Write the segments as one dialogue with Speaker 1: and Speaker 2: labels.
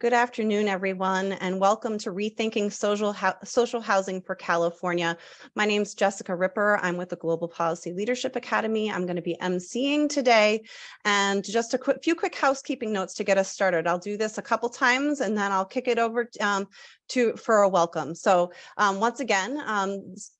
Speaker 1: Good afternoon, everyone, and welcome to Rethinking Social Housing for California. My name is Jessica Ripper. I'm with the Global Policy Leadership Academy. I'm going to be emceeing today, and just a few quick housekeeping notes to get us started. I'll do this a couple times, and then I'll kick it over for a welcome. So once again,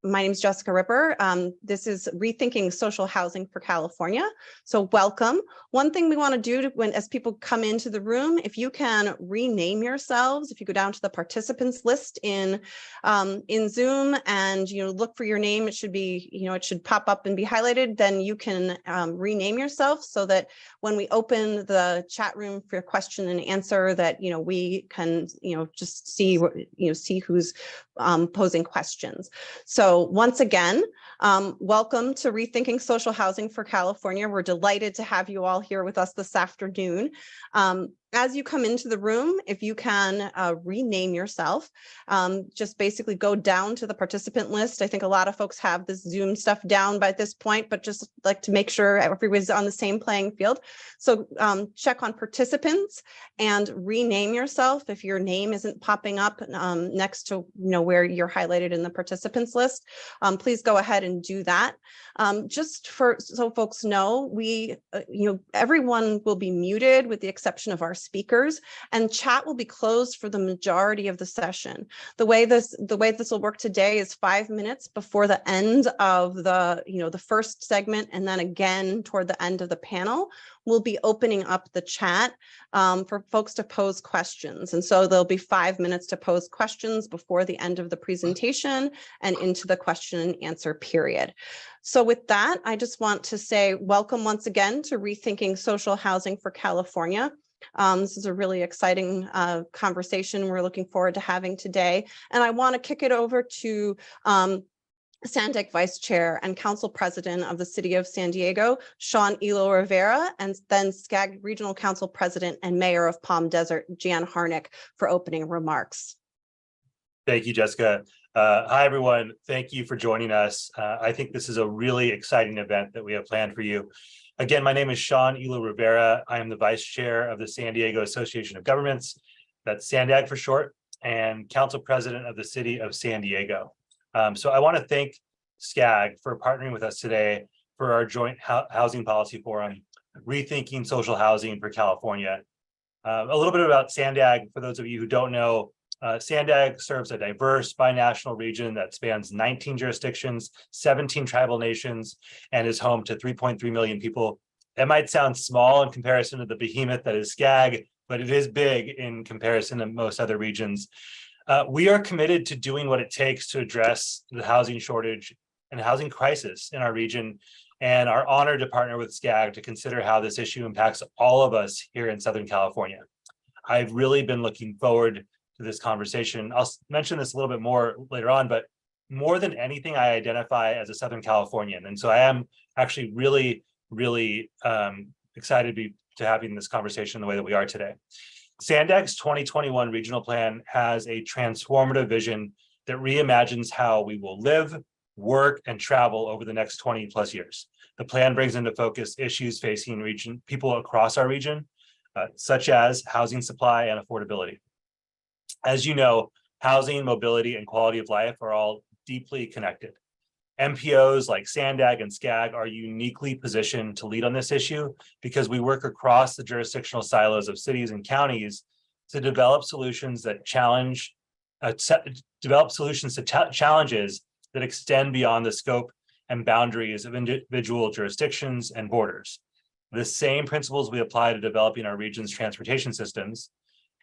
Speaker 1: my name is Jessica Ripper. This is Rethinking Social Housing for California. So welcome. One thing we want to do as people come into the room, if you can rename yourselves, if you go down to the participants list in Zoom and look for your name, it should be, it should pop up and be highlighted. Then you can rename yourself so that when we open the chat room for question and answer, that we can just see who's posing questions. So once again, welcome to Rethinking Social Housing for California. We're delighted to have you all here with us this afternoon. As you come into the room, if you can rename yourself, just basically go down to the participant list. I think a lot of folks have this Zoom stuff down by this point, but just like to make sure everybody's on the same playing field. So check on participants and rename yourself if your name isn't popping up next to where you're highlighted in the participants list. Please go ahead and do that. Just so folks know, everyone will be muted with the exception of our speakers, and chat will be closed for the majority of the session. The way this will work today is 5 minutes before the end of the first segment, and then again toward the end of the panel, we'll be opening up the chat for folks to pose questions. And so there'll be 5 minutes to pose questions before the end of the presentation and into the question and answer period. So with that, I just want to say welcome once again to Rethinking Social Housing for California. This is a really exciting conversation we're looking forward to having today. And I want to kick it over to SANDAG Vice Chair and Council President of the City of San Diego, Sean Elo Rivera, and then SCAG Regional Council President and Mayor of Palm Desert, Jan Harnick, for opening remarks.
Speaker 2: Thank you, Jessica. Hi, everyone. Thank you for joining us. I think this is a really exciting event that we have planned for you. Again, my name is Sean Elo Rivera. I am the Vice Chair of the San Diego Association of Governments, that's SANDAG for short, and Council President of the City of San Diego. So I want to thank SCAG for partnering with us today for our joint housing policy forum, Rethinking Social Housing for California. A little bit about SANDAG, for those of you who don't know, SANDAG serves a diverse binational region that spans 19 jurisdictions, 17 tribal nations, and is home to 3.3 million people. It might sound small in comparison to the behemoth that is SCAG, but it is big in comparison to most other regions. We are committed to doing what it takes to address the housing shortage and housing crisis in our region, and are honored to partner with SCAG to consider how this issue impacts all of us here in Southern California. I've really been looking forward to this conversation. I'll mention this a little bit more later on, but more than anything, I identify as a Southern Californian. And so I am actually really, really excited to having this conversation the way that we are today. SANDAG's 2021 regional plan has a transformative vision that reimagines how we will live, work, and travel over the next 20 plus years. The plan brings into focus issues facing people across our region, such as housing supply and affordability. As you know, housing, mobility, and quality of life are all deeply connected. MPOs like SANDAG and SCAG are uniquely positioned to lead on this issue because we work across the jurisdictional silos of cities and counties to develop solutions that challenges that extend beyond the scope and boundaries of individual jurisdictions and borders. The same principles we apply to developing our region's transportation systems,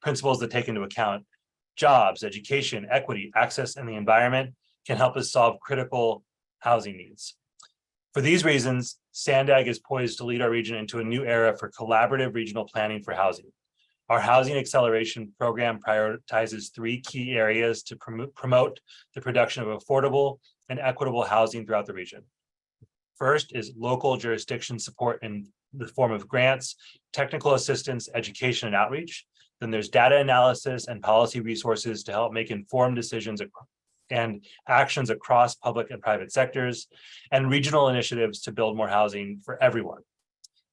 Speaker 2: principles that take into account jobs, education, equity, access, and the environment, can help us solve critical housing needs. For these reasons, SANDAG is poised to lead our region into a new era for collaborative regional planning for housing. Our Housing Acceleration Program prioritizes 3 key areas to promote the production of affordable and equitable housing throughout the region. First is local jurisdiction support in the form of grants, technical assistance, education, and outreach. Then there's data analysis and policy resources to help make informed decisions and actions across public and private sectors, and regional initiatives to build more housing for everyone.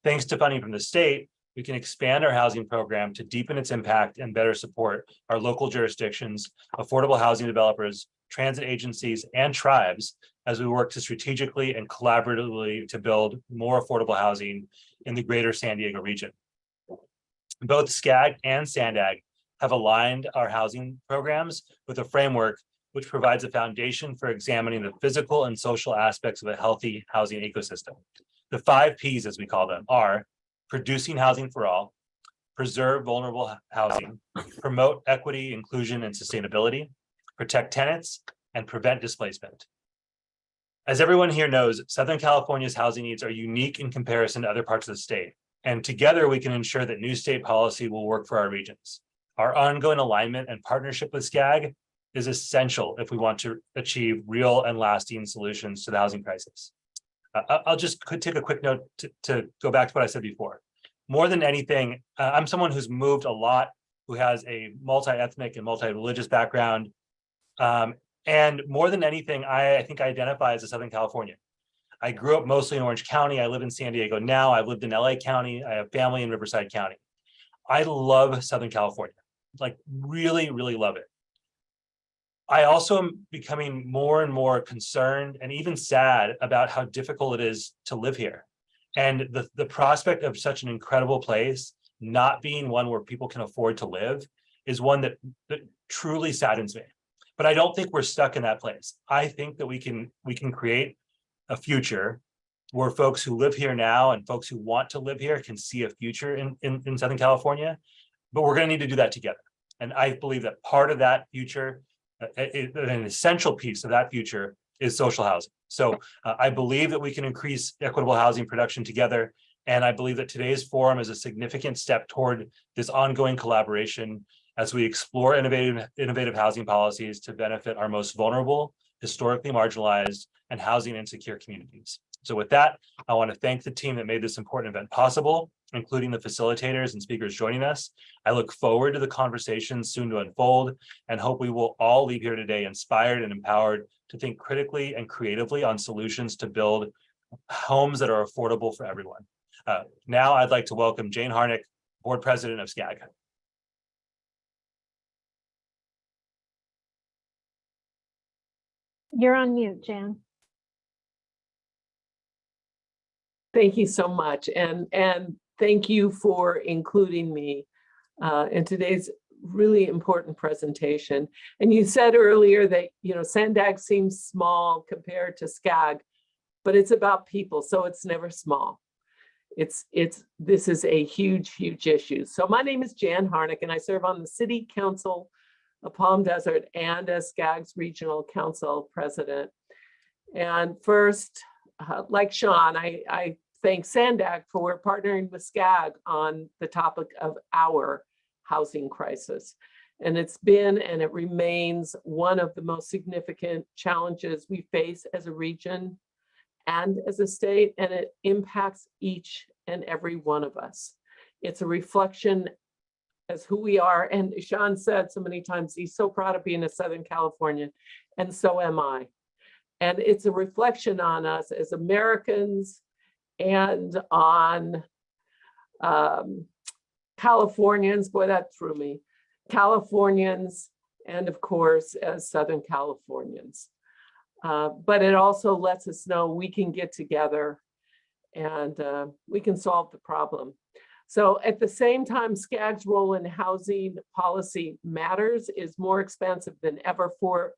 Speaker 2: Thanks to funding from the state, we can expand our housing program to deepen its impact and better support our local jurisdictions, affordable housing developers, transit agencies, and tribes as we work to strategically and collaboratively to build more affordable housing in the greater San Diego region. Both SCAG and SANDAG have aligned our housing programs with a framework which provides a foundation for examining the physical and social aspects of a healthy housing ecosystem. The 5 Ps, as we call them, are producing housing for all, preserve vulnerable housing, promote equity, inclusion, and sustainability, protect tenants, and prevent displacement. As everyone here knows, Southern California's housing needs are unique in comparison to other parts of the state, and together we can ensure that new state policy will work for our regions. Our ongoing alignment and partnership with SCAG is essential if we want to achieve real and lasting solutions to the housing crisis. I'll just take a quick note to go back to what I said before. More than anything, I'm someone who's moved a lot, who has a multi-ethnic and multi-religious background. And more than anything, I think I identify as a Southern Californian. I grew up mostly in Orange County. I live in San Diego now. I've lived in LA County. I have family in Riverside County. I love Southern California, like really, really love it. I also am becoming more and more concerned and even sad about how difficult it is to live here. And the prospect of such an incredible place not being one where people can afford to live is one that truly saddens me. But I don't think we're stuck in that place. I think that we can create a future where folks who live here now and folks who want to live here can see a future in Southern California, but we're going to need to do that together. And I believe that part of that future, an essential piece of that future, is social housing. So I believe that we can increase equitable housing production together. And I believe that today's forum is a significant step toward this ongoing collaboration as we explore innovative housing policies to benefit our most vulnerable, historically marginalized, and housing insecure communities. So with that, I want to thank the team that made this important event possible, including the facilitators and speakers joining us. I look forward to the conversations soon to unfold and hope we will all leave here today inspired and empowered to think critically and creatively on solutions to build homes that are affordable for everyone. Now I'd like to welcome Jane Harnick, Board President of SCAG.
Speaker 3: You're on mute, Jan.
Speaker 4: Thank you so much, and thank you for including me in today's really important presentation. And you said earlier that SANDAG seems small compared to SCAG, but it's about people, so it's never small. This is a huge issue. So my name is Jan Harnick, and I serve on the City Council of Palm Desert and as SCAG's Regional Council President. And first, like Sean, I thank SANDAG for partnering with SCAG on the topic of our housing crisis. And it's been and it remains one of the most significant challenges we face as a region and as a state, and it impacts each and every one of us. It's a reflection as who we are. And Sean said so many times, he's so proud of being a Southern Californian, and so am I. And it's a reflection on us as Americans and on Californians, boy, that threw me, Californians, and of course, as Southern Californians. But it also lets us know we can get together and we can solve the problem. So at the same time, SCAG's role in housing policy matters is more expansive than ever for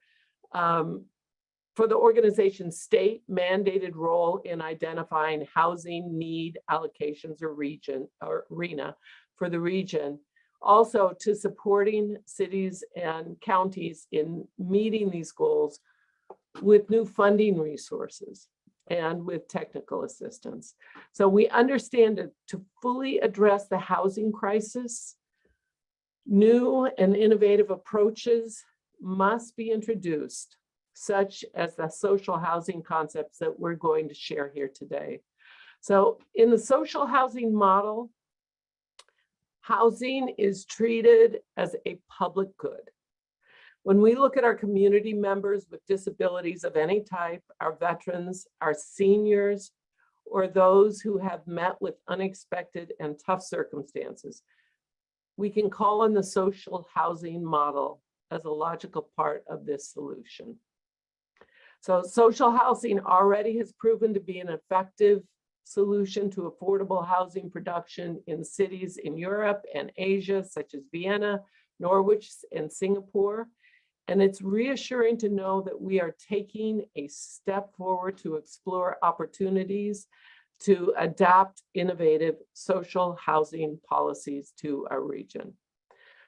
Speaker 4: the organization's state mandated role in identifying housing need allocations or arena for the region. Also to supporting cities and counties in meeting these goals with new funding resources and with technical assistance. So we understand that to fully address the housing crisis, new and innovative approaches must be introduced, such as the social housing concepts that we're going to share here today. So in the social housing model, housing is treated as a public good. When we look at our community members with disabilities of any type, our veterans, our seniors, or those who have met with unexpected and tough circumstances. We can call on the social housing model as a logical part of this solution. So social housing already has proven to be an effective solution to affordable housing production in cities in Europe and Asia, such as Vienna, Norwich, and Singapore. And it's reassuring to know that we are taking a step forward to explore opportunities to adapt innovative social housing policies to our region.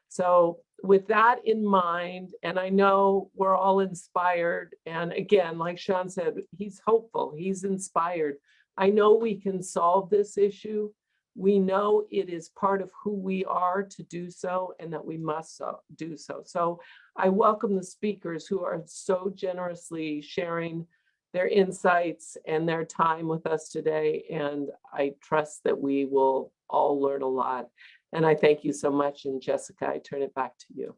Speaker 4: So with that in mind, and I know we're all inspired, and again, like Sean said, he's hopeful, he's inspired. I know we can solve this issue. We know it is part of who we are to do so, and that we must do so. So I welcome the speakers who are so generously sharing their insights and their time with us today. And I trust that we will all learn a lot. And I thank you so much. And Jessica, I turn it back to you.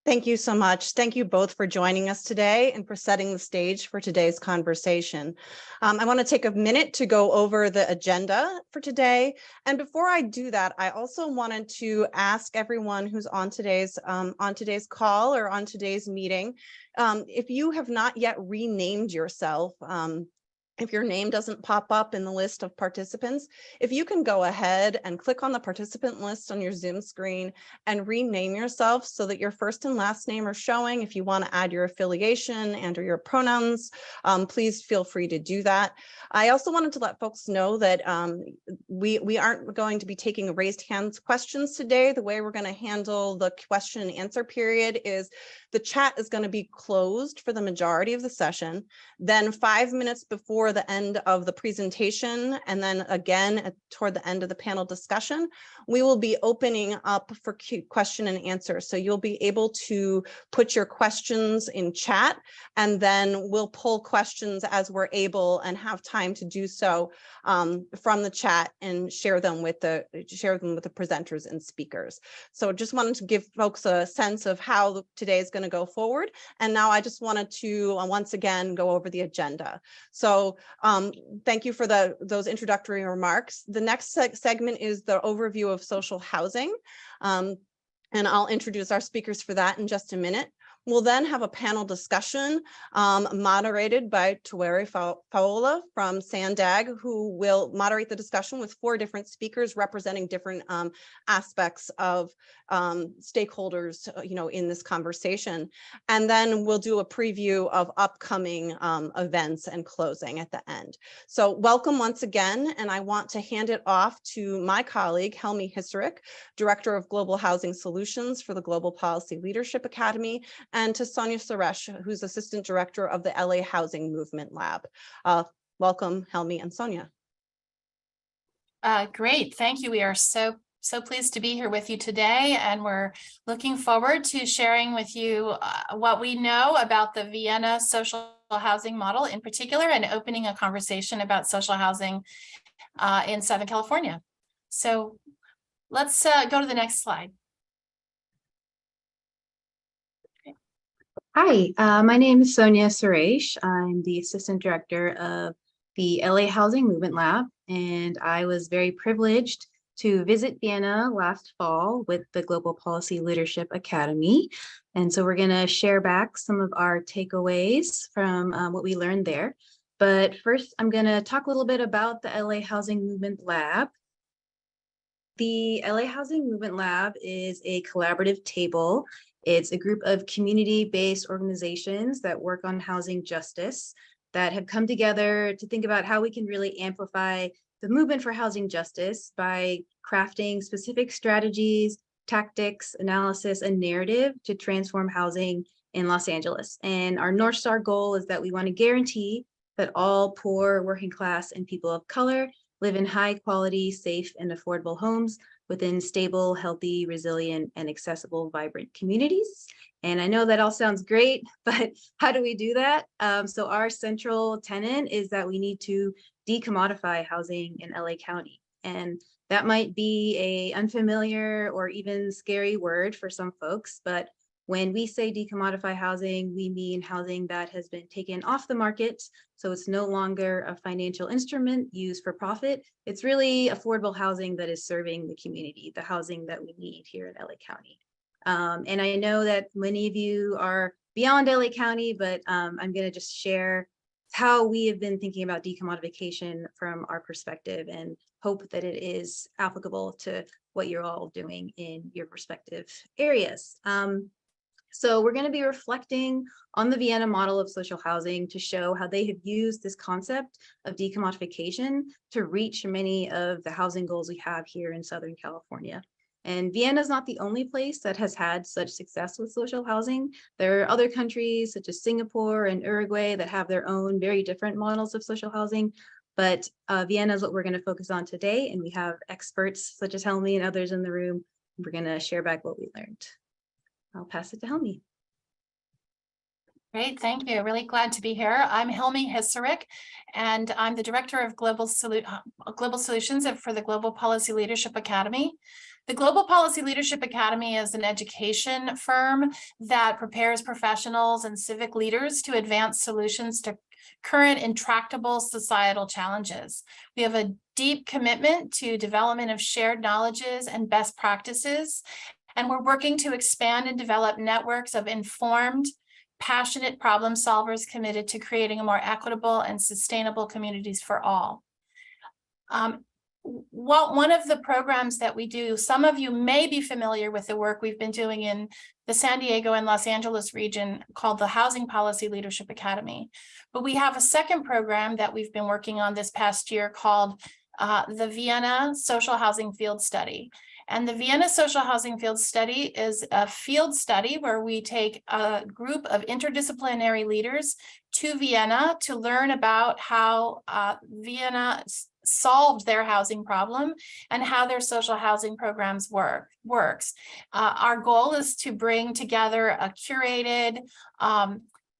Speaker 1: Thank you so much. Thank you both for joining us today and for setting the stage for today's conversation. I want to take a minute to go over the agenda for today. And before I do that, I also wanted to ask everyone who's on today's call or on today's meeting, if you have not yet renamed yourself, if your name doesn't pop up in the list of participants, if you can go ahead and click on the participant list on your Zoom screen and rename yourself so that your first and last name are showing. If you want to add your affiliation and or your pronouns, please feel free to do that. I also wanted to let folks know that we aren't going to be taking raised hands questions today. The way we're going to handle the question and answer period is the chat is going to be closed for the majority of the session. Then 5 minutes before the end of the presentation, and then again toward the end of the panel discussion, we will be opening up for question and answer. So you'll be able to put your questions in chat, and then we'll pull questions as we're able and have time to do so from the chat and share them with the presenters and speakers. So just wanted to give folks a sense of how today is going to go forward. And now I just wanted to once again go over the agenda. So thank you for those introductory remarks. The next segment is the overview of social housing. And I'll introduce our speakers for that in just a minute. We'll then have a panel discussion moderated by Tuweri Faola from SANDAG, who will moderate the discussion with 4 different speakers representing different aspects of stakeholders, in this conversation. And then we'll do a preview of upcoming events and closing at the end. So welcome once again, and I want to hand it off to my colleague, Helmi Hisarek, Director of Global Housing Solutions for the Global Policy Leadership Academy, and to Sonia Suresh, who's Assistant Director of the LA Housing Movement Lab. Welcome, Helmi and Sonia.
Speaker 3: Great, thank you. We are so pleased to be here with you today, and we're looking forward to sharing with you what we know about the Vienna social housing model in particular, and opening a conversation about social housing in Southern California. So let's go to the next slide.
Speaker 5: Hi, my name is Sonia Suresh. I'm the Assistant Director of the LA Housing Movement Lab, and I was very privileged to visit Vienna last fall with the Global Policy Leadership Academy. And so we're going to share back some of our takeaways from what we learned there. But first, I'm going to talk a little bit about the LA Housing Movement Lab. The LA Housing Movement Lab is a collaborative table. It's a group of community-based organizations that work on housing justice that have come together to think about how we can really amplify the movement for housing justice by crafting specific strategies, tactics, analysis, and narrative to transform housing in Los Angeles. And our North Star goal is that we want to guarantee that all poor, working class, and people of color live in high quality, safe, and affordable homes within stable, healthy, resilient, and accessible, vibrant communities. And I know that all sounds great, but how do we do that? So our central tenet is that we need to decommodify housing in LA County. And that might be an unfamiliar or even scary word for some folks, but When we say decommodify housing, we mean housing that has been taken off the market. So it's no longer a financial instrument used for profit. It's really affordable housing that is serving the community, the housing that we need here in LA County. And I know that many of you are beyond LA County, but I'm going to just share how we have been thinking about decommodification from our perspective and hope that it is applicable to what you're all doing in your respective areas. So we're going to be reflecting on the Vienna model of social housing to show how they have used this concept of decommodification to reach many of the housing goals we have here in Southern California. And Vienna is not the only place that has had such success with social housing. There are other countries such as Singapore and Uruguay that have their own very different models of social housing. But Vienna is what we're going to focus on today. And we have experts such as Helmi and others in the room. We're going to share back what we learned. I'll pass it to Helmi.
Speaker 3: Great, thank you. Really glad to be here. I'm Helmi Hisaric, and I'm the Director of Global Solutions for the Global Policy Leadership Academy. The Global Policy Leadership Academy is an education firm that prepares professionals and civic leaders to advance solutions to current intractable societal challenges. We have a deep commitment to development of shared knowledges and best practices, and we're working to expand and develop networks of informed, passionate problem solvers committed to creating a more equitable and sustainable communities for all. One of the programs that we do, some of you may be familiar with the work we've been doing in the San Diego and Los Angeles region called the Housing Policy Leadership Academy. But we have a second program that we've been working on this past year called the Vienna Social Housing Field Study. And the Vienna Social Housing Field Study is a field study where we take a group of interdisciplinary leaders to Vienna to learn about how Vienna solved their housing problem and how their social housing programs works. Our goal is to bring together a curated,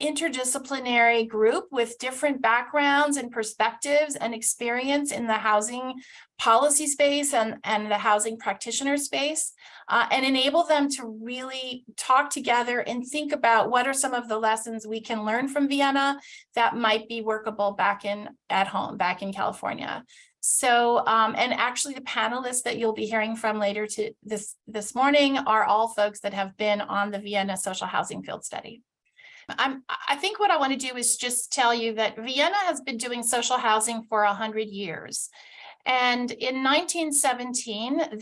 Speaker 3: interdisciplinary group with different backgrounds and perspectives and experience in the housing policy space and the housing practitioner space, and enable them to really talk together and think about what are some of the lessons we can learn from Vienna that might be workable back at home, back in California. So, and actually the panelists that you'll be hearing from later this morning are all folks that have been on the Vienna Social Housing Field Study. I think what I want to do is just tell you that Vienna has been doing social housing for 100 years. And in 1917,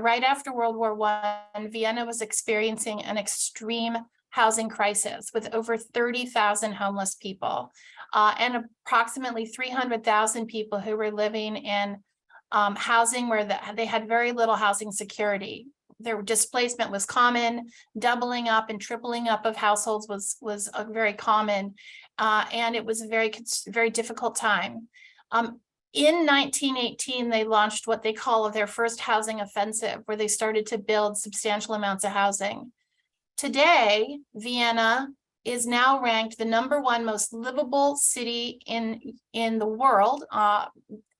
Speaker 3: right after World War I, Vienna was experiencing an extreme housing crisis with over 30,000 homeless people and approximately 300,000 people who were living in housing where they had very little housing security. Their displacement was common, doubling up and tripling up of households was very common, and it was a very difficult time. In 1918, they launched what they call their first housing offensive, where they started to build substantial amounts of housing. Today, Vienna is now ranked the #1 most livable city in the world.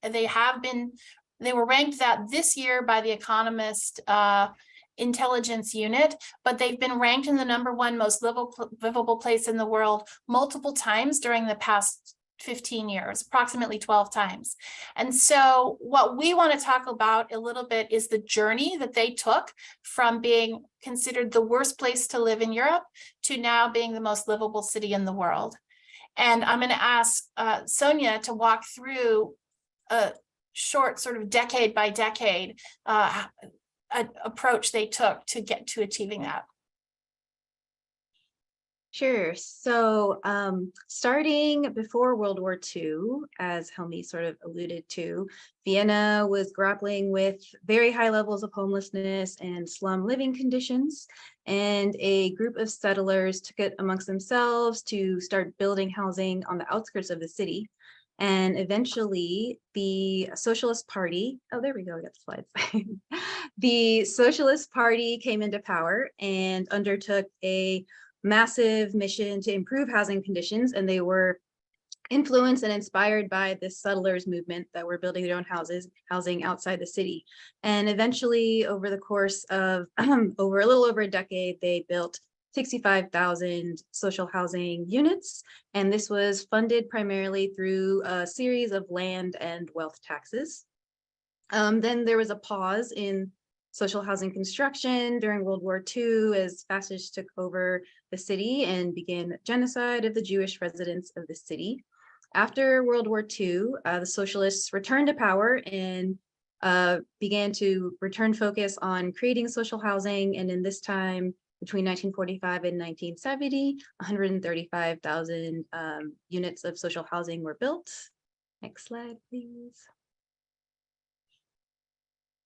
Speaker 3: They were ranked that this year by the Economist intelligence unit, but they've been ranked in the #1 most livable place in the world multiple times during the past 15 years, approximately 12 times. And so what we want to talk about a little bit is the journey that they took from being considered the worst place to live in Europe to now being the most livable city in the world. And I'm going to ask Sonia to walk through a short sort of decade by decade approach they took to get to achieving that.
Speaker 5: Sure. So starting before World War II, as Helmi sort of alluded to, Vienna was grappling with very high levels of homelessness and slum living conditions. And a group of settlers took it amongst themselves to start building housing on the outskirts of the city. And eventually the Socialist Party, oh, there we go, I got the slides. The Socialist Party came into power and undertook a massive mission to improve housing conditions, and they were influenced and inspired by the settlers movement that were building their own housing outside the city. And eventually, over the course of over a little over a decade, they built 65,000 social housing units. And this was funded primarily through a series of land and wealth taxes. Then there was a pause in social housing construction during World War II as fascists took over the city and began genocide of the Jewish residents of the city. After World War II, the socialists returned to power and began to return focus on creating social housing. And in this time, between 1945 and 1970, 135,000 units of social housing were built. Next slide, please.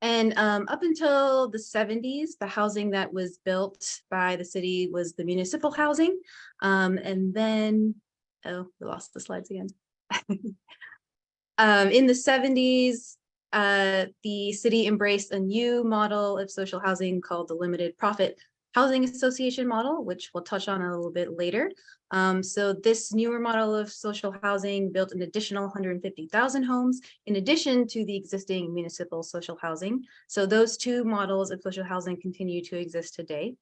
Speaker 5: And up until the 70s, the housing that was built by the city was the municipal housing. And then, oh, we lost the slides again. In the 70s, the city embraced a new model of social housing called the limited profit housing association model, which we'll touch on a little bit later. So this newer model of social housing built an additional 150,000 homes in addition to the existing municipal social housing. So those two models of social housing continue to exist today.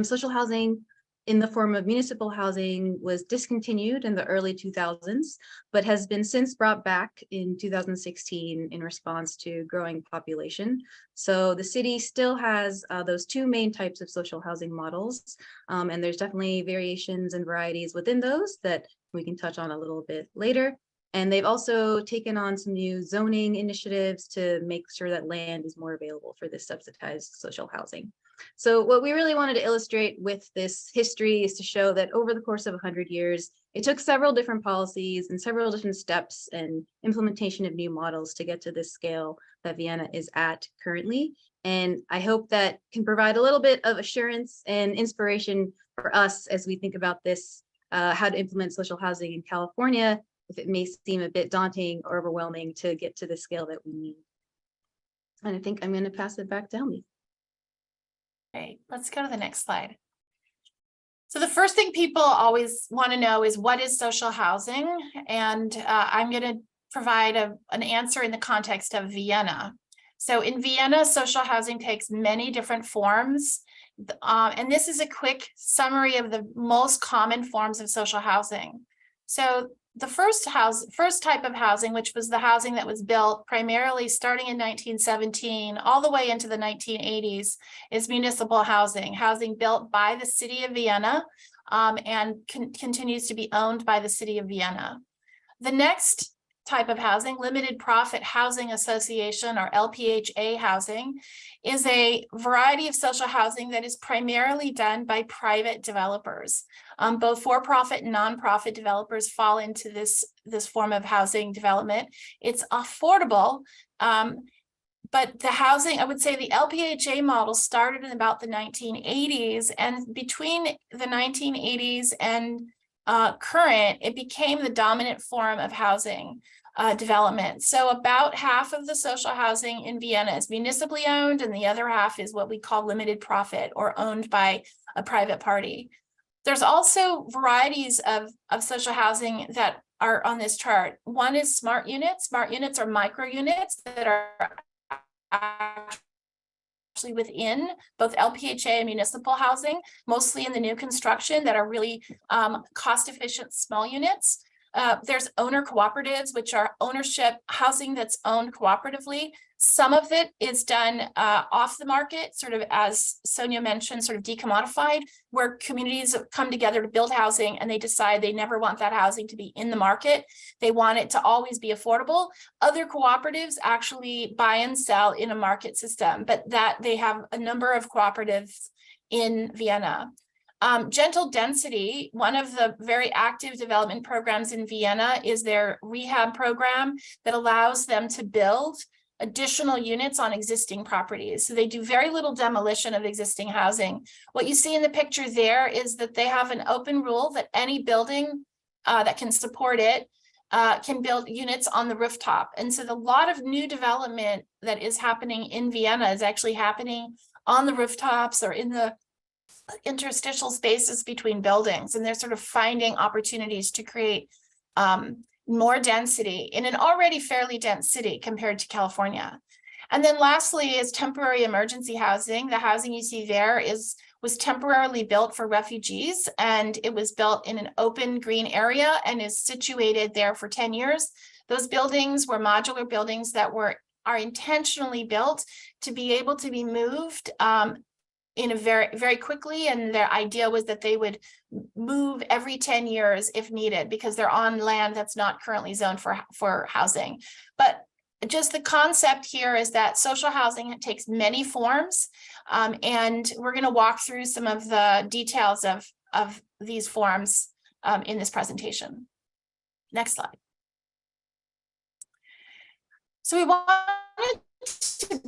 Speaker 5: Social housing in the form of municipal housing was discontinued in the early 2000s, but has been since brought back in 2016 in response to growing population. So the city still has those two main types of social housing models, and there's definitely variations and varieties within those that we can touch on a little bit later. And they've also taken on some new zoning initiatives to make sure that land is more available for this subsidized social housing. So what we really wanted to illustrate with this history is to show that over the course of 100 years, it took several different policies and several different steps and implementation of new models to get to this scale that Vienna is at currently. And I hope that can provide a little bit of assurance and inspiration for us as we think about this, how to implement social housing in California, if it may seem a bit daunting or overwhelming to get to the scale that we need. And I think I'm going to pass it back down.
Speaker 3: Great. Let's go to the next slide. So the first thing people always want to know is what is social housing? And I'm going to provide an answer in the context of Vienna. So in Vienna, social housing takes many different forms. And this is a quick summary of the most common forms of social housing. So the first type of housing, which was the housing that was built primarily starting in 1917 all the way into the 1980s, is municipal housing, housing built by the city of Vienna and continues to be owned by the city of Vienna. The next type of housing, limited profit housing association, or LPHA housing, is a variety of social housing that is primarily done by private developers. Both for-profit and non-profit developers fall into this form of housing development. It's affordable, but the housing, I would say the LPHA model started in about the 1980s, and between the 1980s and current, it became the dominant form of housing development. So about half of the social housing in Vienna is municipally owned, and the other half is what we call limited profit or owned by a private party. There's also varieties of social housing that are on this chart. One is smart units. Smart units are micro units that are actually within both LPHA and municipal housing, mostly in the new construction, that are really cost-efficient small units. There's owner cooperatives, which are ownership housing that's owned cooperatively. Some of it is done off the market, sort of as Sonia mentioned, sort of decommodified, where communities come together to build housing and they decide they never want that housing to be in the market. They want it to always be affordable. Other cooperatives actually buy and sell in a market system, but that they have a number of cooperatives in Vienna. Gentle density, one of the very active development programs in Vienna is their rehab program that allows them to build additional units on existing properties. So they do very little demolition of existing housing. What you see in the picture there is that they have an open rule that any building that can support it can build units on the rooftop. And so a lot of new development that is happening in Vienna is actually happening on the rooftops or in the interstitial spaces between buildings, and they're sort of finding opportunities to create more density in an already fairly dense city compared to California. And then lastly is temporary emergency housing. The housing you see there was temporarily built for refugees, and it was built in an open green area and is situated there for 10 years. Those buildings were modular buildings that are intentionally built to be able to be moved in a very quickly, and their idea was that they would move every 10 years if needed, because they're on land that's not currently zoned for housing. But just the concept here is that social housing takes many forms, and we're going to walk through some of the details of these forms in this presentation. Next slide. So we wanted to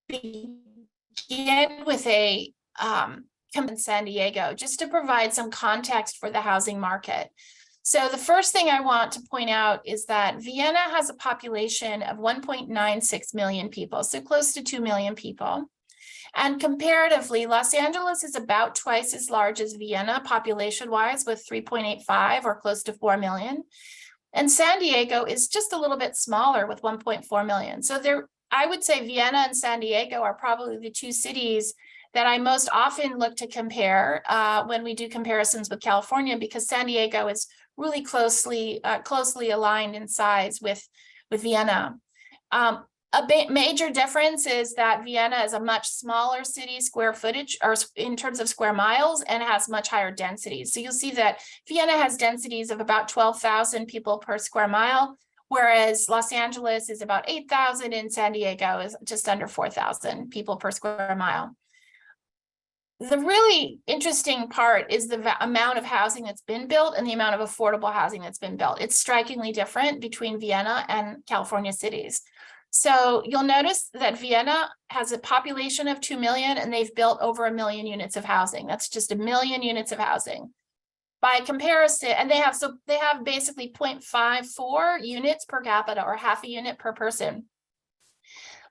Speaker 3: begin with a in San Diego, just to provide some context for the housing market. So the first thing I want to point out is that Vienna has a population of 1.96 million people, so close to 2 million people. And comparatively, Los Angeles is about twice as large as Vienna population-wise, with 3.85 or close to 4 million. And San Diego is just a little bit smaller with 1.4 million. So I would say Vienna and San Diego are probably the two cities that I most often look to compare when we do comparisons with California, because San Diego is really closely aligned in size with Vienna. A major difference is that Vienna is a much smaller city square footage, or in terms of square miles, and has much higher densities. So you'll see that Vienna has densities of about 12,000 people per square mile, whereas Los Angeles is about 8,000 and San Diego is just under 4,000 people per square mile. The really interesting part is the amount of housing that's been built and the amount of affordable housing that's been built. It's strikingly different between Vienna and California cities. So you'll notice that Vienna has a population of 2 million and they've built over 1 million units of housing. That's just 1 million units of housing. By comparison, and they have basically 0.54 units per capita, or half a unit per person.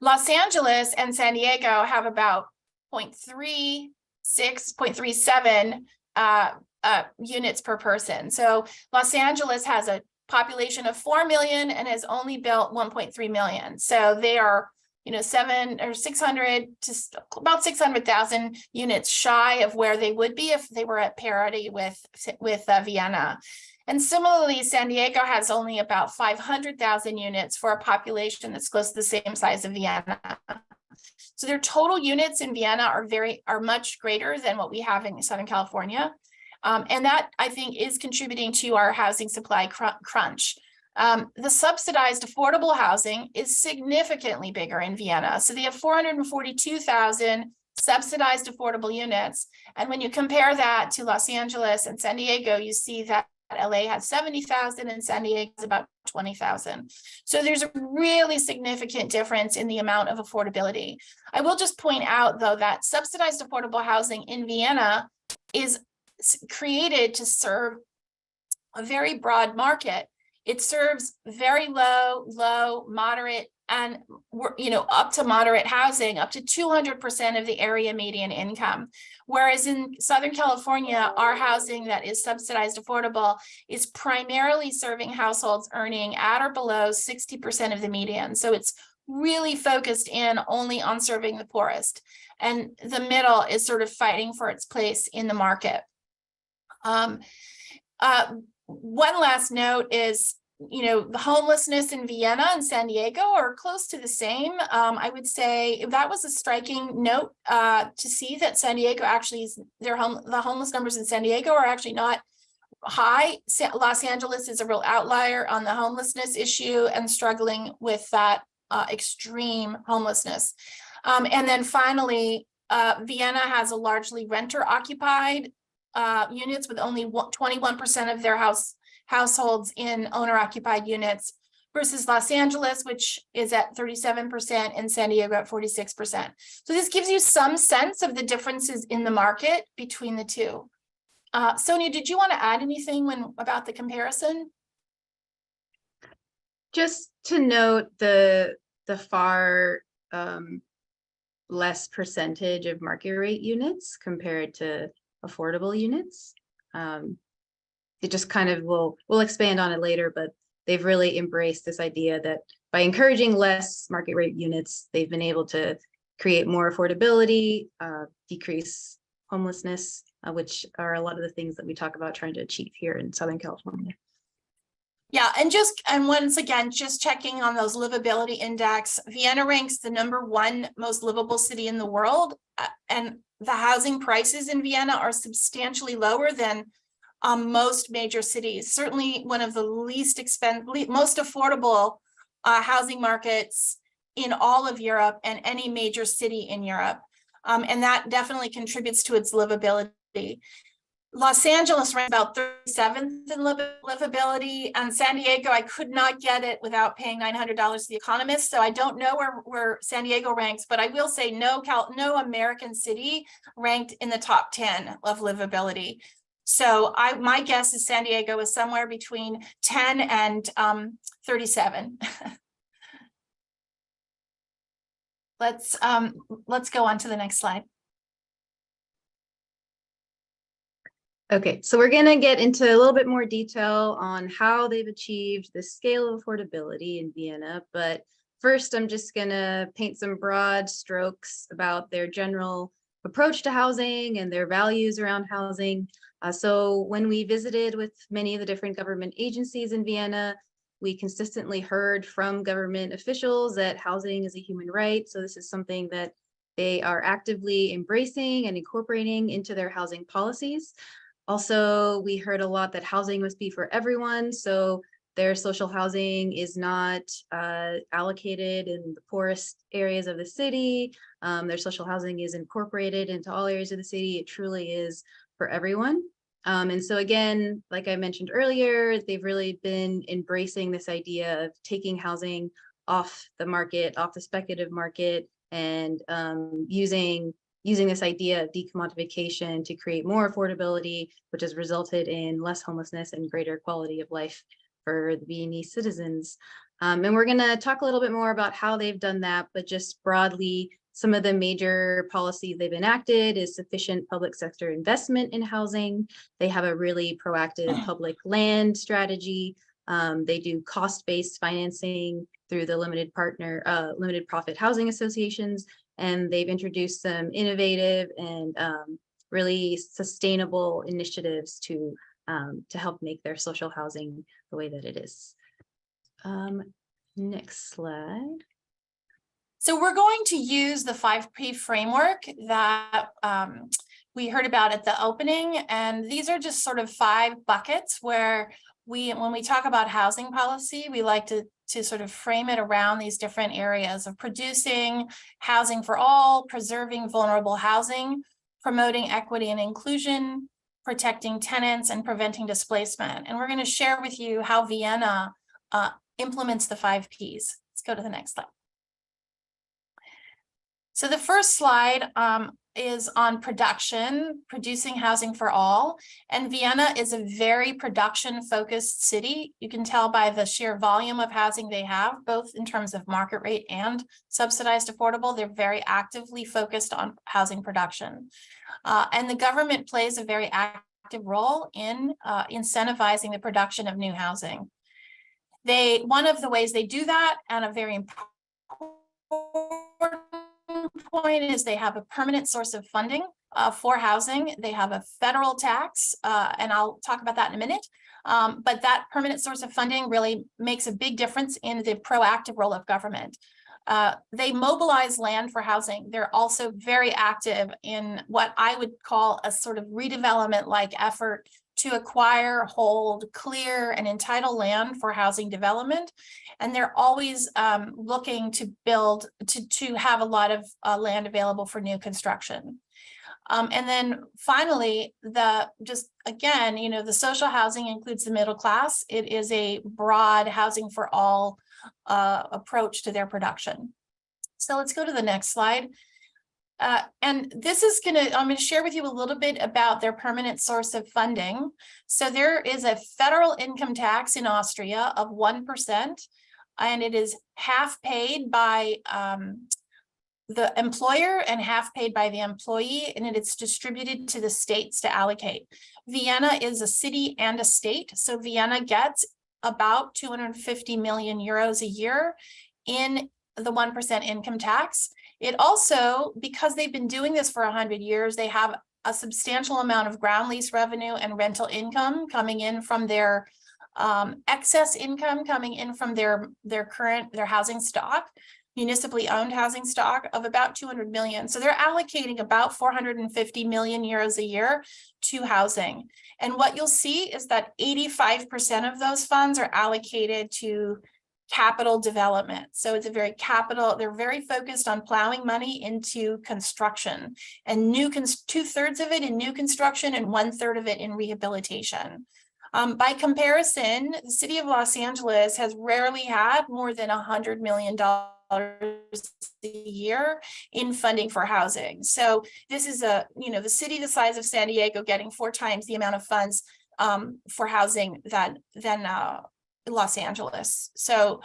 Speaker 3: Los Angeles and San Diego have about 0.36, 0.37 units per person. So Los Angeles has a population of 4 million and has only built 1.3 million. So they are, 600 to about 600,000 units shy of where they would be if they were at parity with Vienna. And similarly, San Diego has only about 500,000 units for a population that's close to the same size of Vienna. So their total units in Vienna are much greater than what we have in Southern California. And that, I think, is contributing to our housing supply crunch. The subsidized affordable housing is significantly bigger in Vienna. So they have 442,000 subsidized affordable units. And when you compare that to Los Angeles and San Diego, you see that LA has 70,000 and San Diego is about 20,000. So there's a really significant difference in the amount of affordability. I will just point out, though, that subsidized affordable housing in Vienna is created to serve a very broad market. It serves very low, moderate, and up to moderate housing, up to 200% of the area median income. Whereas in Southern California, our housing that is subsidized affordable is primarily serving households earning at or below 60% of the median. So it's really focused in only on serving the poorest. And the middle is sort of fighting for its place in the market. One last note is, the homelessness in Vienna and San Diego are close to the same. I would say that was a striking note to see that San Diego actually is the homeless numbers in San Diego are actually not high. Los Angeles is a real outlier on the homelessness issue and struggling with that extreme homelessness. And then finally, Vienna has a largely renter occupied units with only 21% of their households in owner-occupied units versus Los Angeles, which is at 37%, and San Diego at 46%. So this gives you some sense of the differences in the market between the two. Sonia, did you want to add anything about the comparison?
Speaker 5: Just to note the far less percentage of market rate units compared to affordable units. It just kind of we'll expand on it later, but they've really embraced this idea that by encouraging less market rate units, they've been able to create more affordability, decrease homelessness, which are a lot of the things that we talk about trying to achieve here in Southern California.
Speaker 3: Yeah, and once again, just checking on those livability index, Vienna ranks the #1 most livable city in the world, and the housing prices in Vienna are substantially lower than most major cities. Certainly one of the least expensive, most affordable housing markets in all of Europe and any major city in Europe. And that definitely contributes to its livability. Los Angeles ranks about 37th in livability, and San Diego, I could not get it without paying $900 to The Economist, so I don't know where San Diego ranks, but I will say no American city ranked in the top 10 of livability. So my guess is San Diego is somewhere between 10 and 37. Let's go on to the next slide.
Speaker 5: Okay, so we're gonna get into a little bit more detail on how they've achieved the scale of affordability in Vienna, but first I'm just gonna paint some broad strokes about their general approach to housing and their values around housing. So when we visited with many of the different government agencies in Vienna, we consistently heard from government officials that housing is a human right. So this is something that they are actively embracing and incorporating into their housing policies. Also, we heard a lot that housing must be for everyone. So their social housing is not allocated in the poorest areas of the city. Their social housing is incorporated into all areas of the city. It truly is for everyone. And so again, like I mentioned earlier, they've really been embracing this idea of taking housing off the market, off the speculative market, and using this idea of decommodification to create more affordability, which has resulted in less homelessness and greater quality of life for the Viennese citizens. And we're going to talk a little bit more about how they've done that, but just broadly, some of the major policies they've enacted is sufficient public sector investment in housing. They have a really proactive public land strategy. They do cost-based financing through the limited profit housing associations, and they've introduced some innovative and really sustainable initiatives to help make their social housing the way that it is. Next slide.
Speaker 3: So we're going to use the 5P framework that we heard about at the opening, and these are just sort of 5 buckets where when we talk about housing policy, we like to sort of frame it around these different areas of producing housing for all, preserving vulnerable housing, promoting equity and inclusion, protecting tenants, and preventing displacement. And we're going to share with you how Vienna implements the 5 Ps. Let's go to the next slide. So the first slide is on production, producing housing for all. And Vienna is a very production-focused city. You can tell by the sheer volume of housing they have, both in terms of market rate and subsidized affordable. They're very actively focused on housing production. And the government plays a very active role in incentivizing the production of new housing. One of the ways they do that, and a very important point, is they have a permanent source of funding for housing. They have a federal tax, and I'll talk about that in a minute. But that permanent source of funding really makes a big difference in the proactive role of government. They mobilize land for housing. They're also very active in what I would call a sort of redevelopment-like effort to acquire, hold, clear, and entitle land for housing development. And they're always looking to build, to have a lot of land available for new construction. And then finally, the social housing includes the middle class. It is a broad housing for all approach to their production. So let's go to the next slide. And this is I'm going to share with you a little bit about their permanent source of funding. So there is a federal income tax in Austria of 1%, and it is half paid by the employer and half paid by the employee, and it's distributed to the states to allocate. Vienna is a city and a state, so Vienna gets about 250 million euros a year in the 1% income tax. It also, because they've been doing this for 100 years, they have a substantial amount of ground lease revenue and rental income coming in from their excess income coming in from their housing stock, municipally owned housing stock of about 200 million. So they're allocating about 450 million euros a year to housing. And what you'll see is that 85% of those funds are allocated to capital development. So it's a very they're very focused on plowing money into construction, and 2/3 of it in new construction and 1/3 of it in rehabilitation. By comparison, the city of Los Angeles has rarely had more than $100 million a year in funding for housing. So this is the city the size of San Diego getting 4 times the amount of funds for housing than Los Angeles. So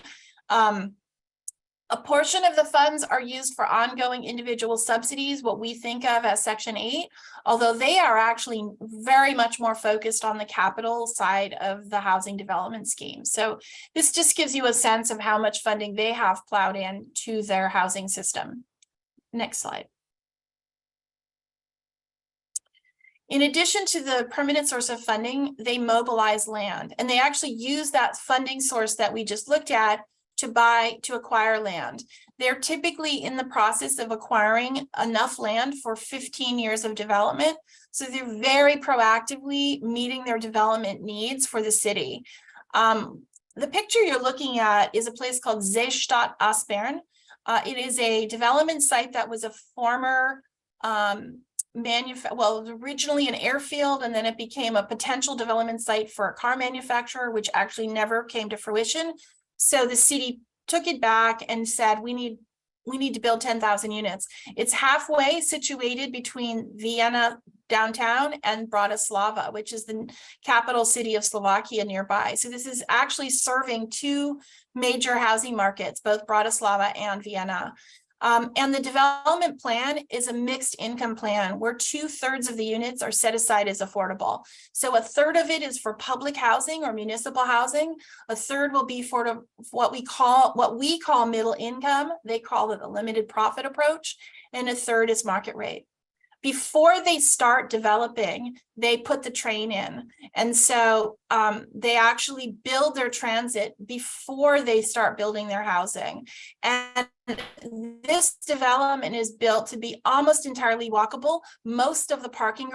Speaker 3: a portion of the funds are used for ongoing individual subsidies, what we think of as Section 8, although they are actually very much more focused on the capital side of the housing development scheme. So this just gives you a sense of how much funding they have plowed in to their housing system. Next slide. In addition to the permanent source of funding, they mobilize land, and they actually use that funding source that we just looked at to acquire land. They're typically in the process of acquiring enough land for 15 years of development. So they're very proactively meeting their development needs for the city. The picture you're looking at is a place called Seestadt Aspern. It is a development site that was a former it was originally an airfield, and then it became a potential development site for a car manufacturer, which actually never came to fruition. So the city took it back and said, we need to build 10,000 units. It's halfway situated between Vienna downtown and Bratislava, which is the capital city of Slovakia nearby. So this is actually serving 2 major housing markets, both Bratislava and Vienna. And the development plan is a mixed income plan where 2/3 of the units are set aside as affordable. So 1/3 of it is for public housing or municipal housing. 1/3 will be for what we call middle income. They call it the limited profit approach, and 1/3 is market rate. Before they start developing, they put the train in. And so they actually build their transit before they start building their housing. And this development is built to be almost entirely walkable. Most of the parking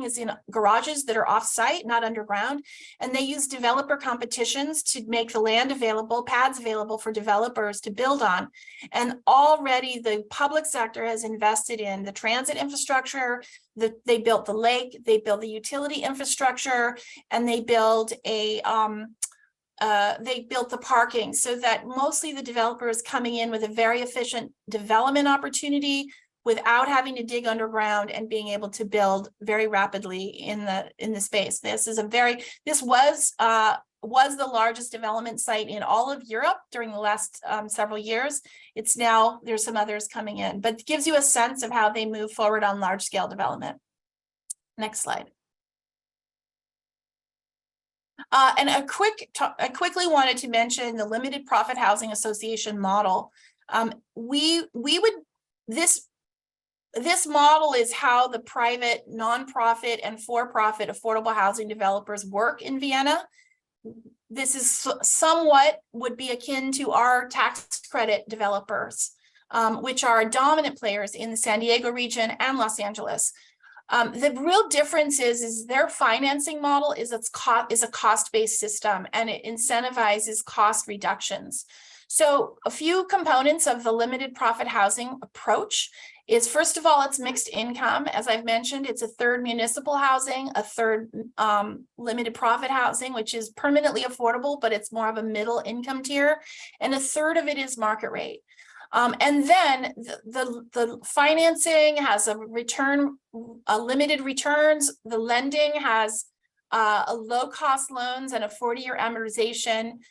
Speaker 3: is in garages that are off-site, not underground. And they use developer competitions to make the land available, pads available for developers to build on. And already the public sector has invested in the transit infrastructure. They built the lake, they built the utility infrastructure, and they built the parking, so that mostly the developer is coming in with a very efficient development opportunity without having to dig underground and being able to build very rapidly in the space. This was the largest development site in all of Europe during the last several years. It's now, there's some others coming in, but it gives you a sense of how they move forward on large scale development. Next slide. And I quickly wanted to mention the Limited Profit Housing Association model. This model is how the private, nonprofit, and for-profit affordable housing developers work in Vienna. This is somewhat would be akin to our tax credit developers, which are dominant players in the San Diego region and Los Angeles. The real difference is their financing model is a cost-based system, and it incentivizes cost reductions. So a few components of the limited profit housing approach is, first of all, it's mixed income. As I've mentioned, it's 1/3 municipal housing, 1/3 limited profit housing, which is permanently affordable, but it's more of a middle income tier, and 1/3 of it is market rate. And then the financing has a limited returns. The lending has a low cost loans and a 40-year amortization.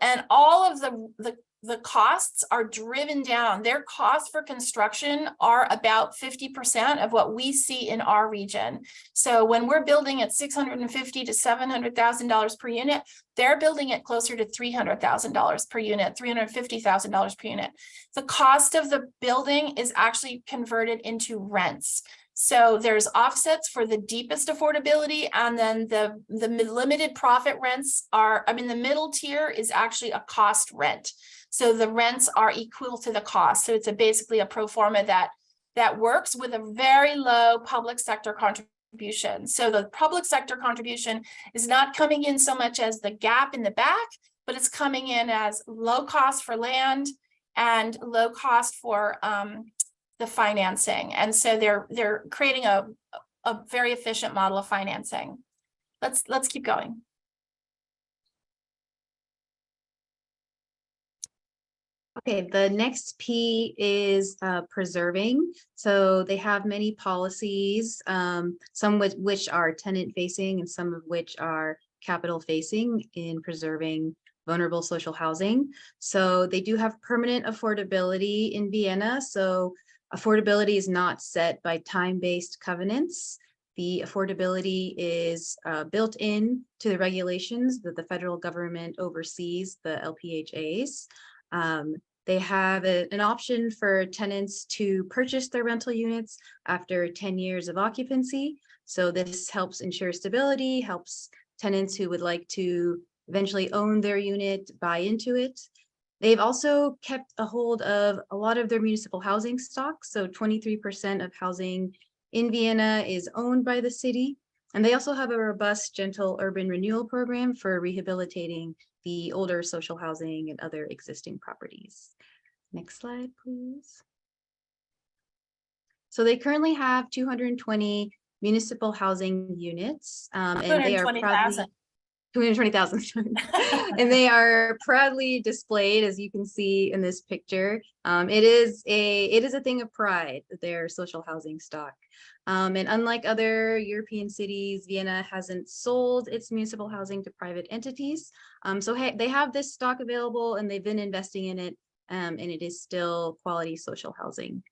Speaker 3: And all of the the costs are driven down. Their costs for construction are about 50% of what we see in our region. So when we're building at $650,000 to $700,000 per unit, they're building it closer to $300,000 per unit, $350,000 per unit. The cost of the building is actually converted into rents. So there's offsets for the deepest affordability, and then the limited profit rents are, I mean, the middle tier is actually a cost rent. So the rents are equal to the cost. So it's basically a pro forma that works with a very low public sector contribution. So the public sector contribution is not coming in so much as the gap in the back, but it's coming in as low cost for land and low cost for the financing. And so they're creating a very efficient model of financing. Let's keep going.
Speaker 5: Okay, the next P is preserving. So they have many policies, some which are tenant facing and some of which are capital facing in preserving vulnerable social housing. So they do have permanent affordability in Vienna. So affordability is not set by time-based covenants. The affordability is built in to the regulations that the federal government oversees, the LPHAs. They have an option for tenants to purchase their rental units after 10 years of occupancy. So this helps ensure stability, helps tenants who would like to eventually own their unit buy into it. They've also kept a hold of a lot of their municipal housing stock. So 23% of housing in Vienna is owned by the city. And they also have a robust, gentle urban renewal program for rehabilitating the older social housing and other existing properties. Next slide, please. So they currently have 220 municipal housing units, and they are proudly 220,000, and they are proudly displayed, as you can see in this picture. It is a thing of pride, their social housing stock. And unlike other European cities, Vienna hasn't sold its municipal housing to private entities. So they have this stock available and they've been investing in it, and it is still quality social housing.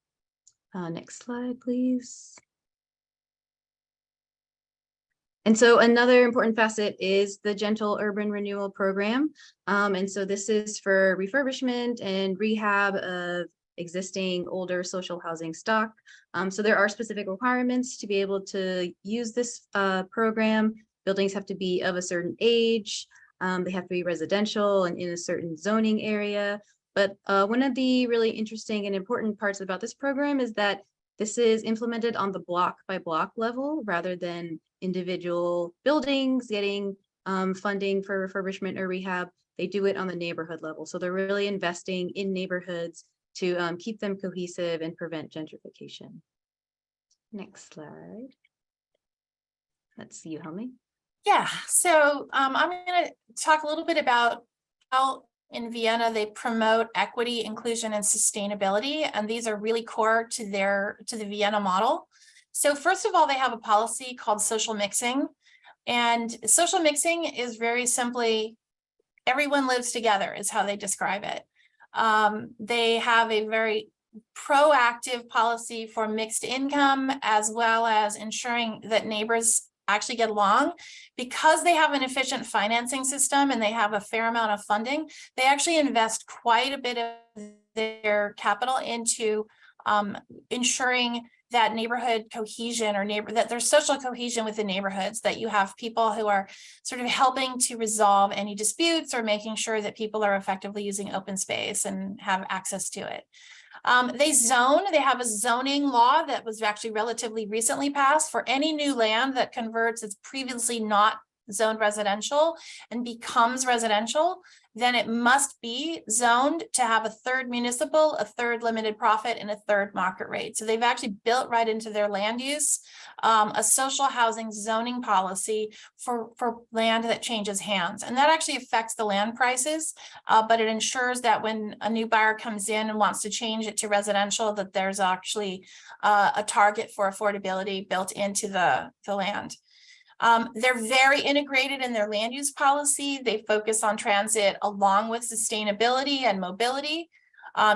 Speaker 5: Next slide, please. And so another important facet is the gentle urban renewal program. And so this is for refurbishment and rehab of existing older social housing stock. So there are specific requirements to be able to use this program. Buildings have to be of a certain age. They have to be residential and in a certain zoning area. But one of the really interesting and important parts about this program is that this is implemented on the block by block level rather than individual buildings getting funding for refurbishment or rehab. They do it on the neighborhood level. So they're really investing in neighborhoods to keep them cohesive and prevent gentrification. Next slide. Let's see you, Helmi.
Speaker 3: Yeah, so I'm going to talk a little bit about how in Vienna they promote equity, inclusion, and sustainability, and these are really core to the Vienna model. So first of all, they have a policy called social mixing, and social mixing is very simply everyone lives together is how they describe it. They have a very proactive policy for mixed income, as well as ensuring that neighbors actually get along. Because they have an efficient financing system and they have a fair amount of funding, they actually invest quite a bit of their capital into ensuring that neighborhood cohesion or that there's social cohesion within neighborhoods, that you have people who are sort of helping to resolve any disputes or making sure that people are effectively using open space and have access to it. They have a zoning law that was actually relatively recently passed for any new land that converts as previously not zoned residential and becomes residential, then it must be zoned to have a third municipal, a third limited profit, and a third market rate. So they've actually built right into their land use a social housing zoning policy for land that changes hands. And that actually affects the land prices, but it ensures that when a new buyer comes in and wants to change it to residential, that there's actually a target for affordability built into the land. They're very integrated in their land use policy. They focus on transit along with sustainability and mobility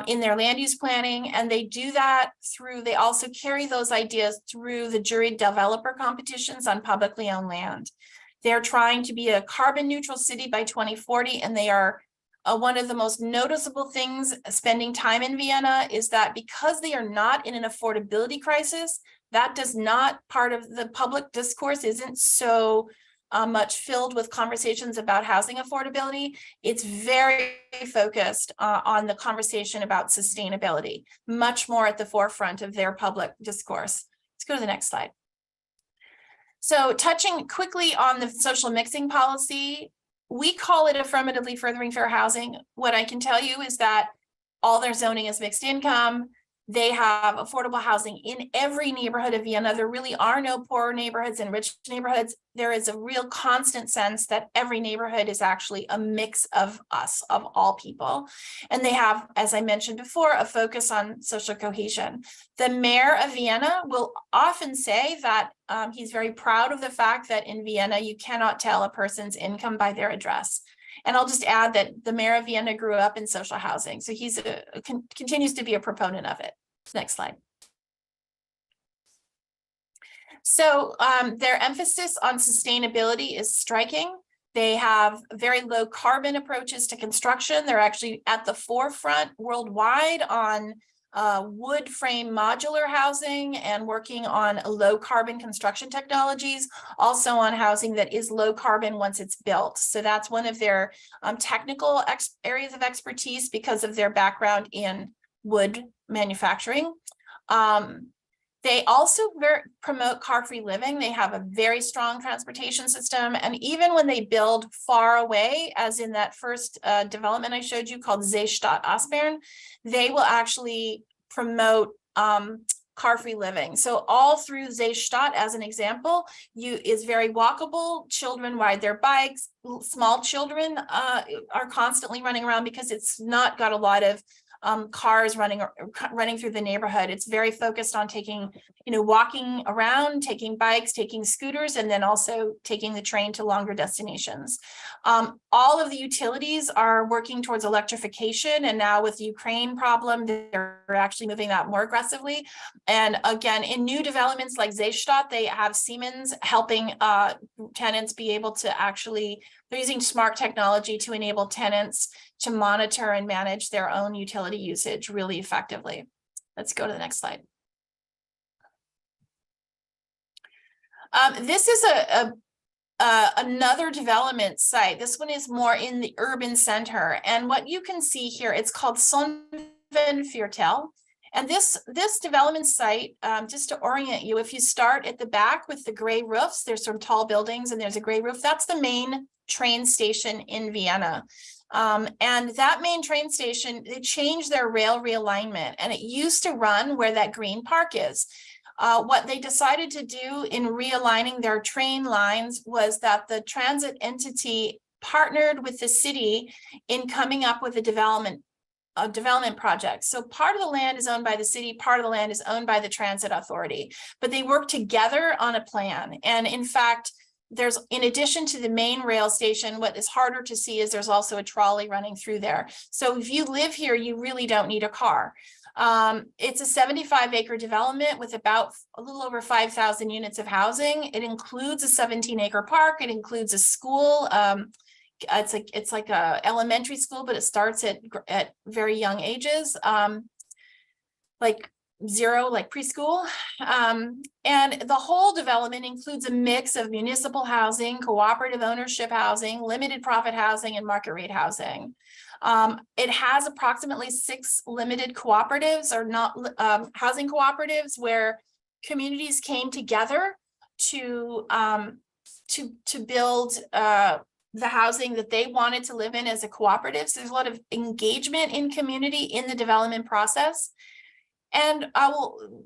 Speaker 3: in their land use planning. And they do that through, they also carry those ideas through the jury developer competitions on publicly owned land. They're trying to be a carbon neutral city by 2040, and they are one of the most noticeable things spending time in Vienna is that because they are not in an affordability crisis, that does not, part of the public discourse isn't so much filled with conversations about housing affordability. It's very focused on the conversation about sustainability, much more at the forefront of their public discourse. Let's go to the next slide. So touching quickly on the social mixing policy, we call it affirmatively furthering fair housing. What I can tell you is that all their zoning is mixed income. They have affordable housing in every neighborhood of Vienna. There really are no poor neighborhoods and rich neighborhoods. There is a real constant sense that every neighborhood is actually a mix of us, of all people. And they have, as I mentioned before, a focus on social cohesion. The mayor of Vienna will often say that he's very proud of the fact that in Vienna, you cannot tell a person's income by their address. And I'll just add that the mayor of Vienna grew up in social housing. So he's continues to be a proponent of it. Next slide. So their emphasis on sustainability is striking. They have very low carbon approaches to construction. They're actually at the forefront worldwide on wood frame modular housing and working on low carbon construction technologies, also on housing that is low carbon once it's built. So that's one of their technical areas of expertise because of their background in wood manufacturing. They also promote car-free living. They have a very strong transportation system. And even when they build far away, as in that first development I showed you called SAJE Aspern, they will actually promote car-free living. So all through Zeestadt, as an example, is very walkable. Children ride their bikes. Small children are constantly running around because it's not got a lot of cars running through the neighborhood. It's very focused on taking, walking around, taking bikes, taking scooters, and then also taking the train to longer destinations. All of the utilities are working towards electrification, and now with the Ukraine problem, they're actually moving that more aggressively. And again, in new developments like Zeestadt, they have Siemens helping tenants be able to actually, they're using smart technology to enable tenants to monitor and manage their own utility usage really effectively. Let's go to the next slide. This is another development site. This one is more in the urban center. And what you can see here, it's called Sonnenviertel. And this development site, just to orient you, if you start at the back with the gray roofs, there's some tall buildings and there's a gray roof. That's the main train station in Vienna. And that main train station, they changed their rail realignment, and it used to run where that green park is. What they decided to do in realigning their train lines was that the transit entity partnered with the city in coming up with a development project. So part of the land is owned by the city, part of the land is owned by the transit authority, but they work together on a plan. And in fact, there's, in addition to the main rail station, what is harder to see is there's also a trolley running through there. So if you live here, you really don't need a car. It's a 75-acre development with about a little over 5,000 units of housing. It includes a 17-acre park. It includes a school. It's like a elementary school, but it starts at very young ages, like zero, like preschool. And the whole development includes a mix of municipal housing, cooperative ownership housing, limited profit housing, and market rate housing. It has approximately 6 limited cooperatives, or not housing cooperatives, where communities came together to build the housing that they wanted to live in as a cooperative. So there's a lot of engagement in community in the development process. And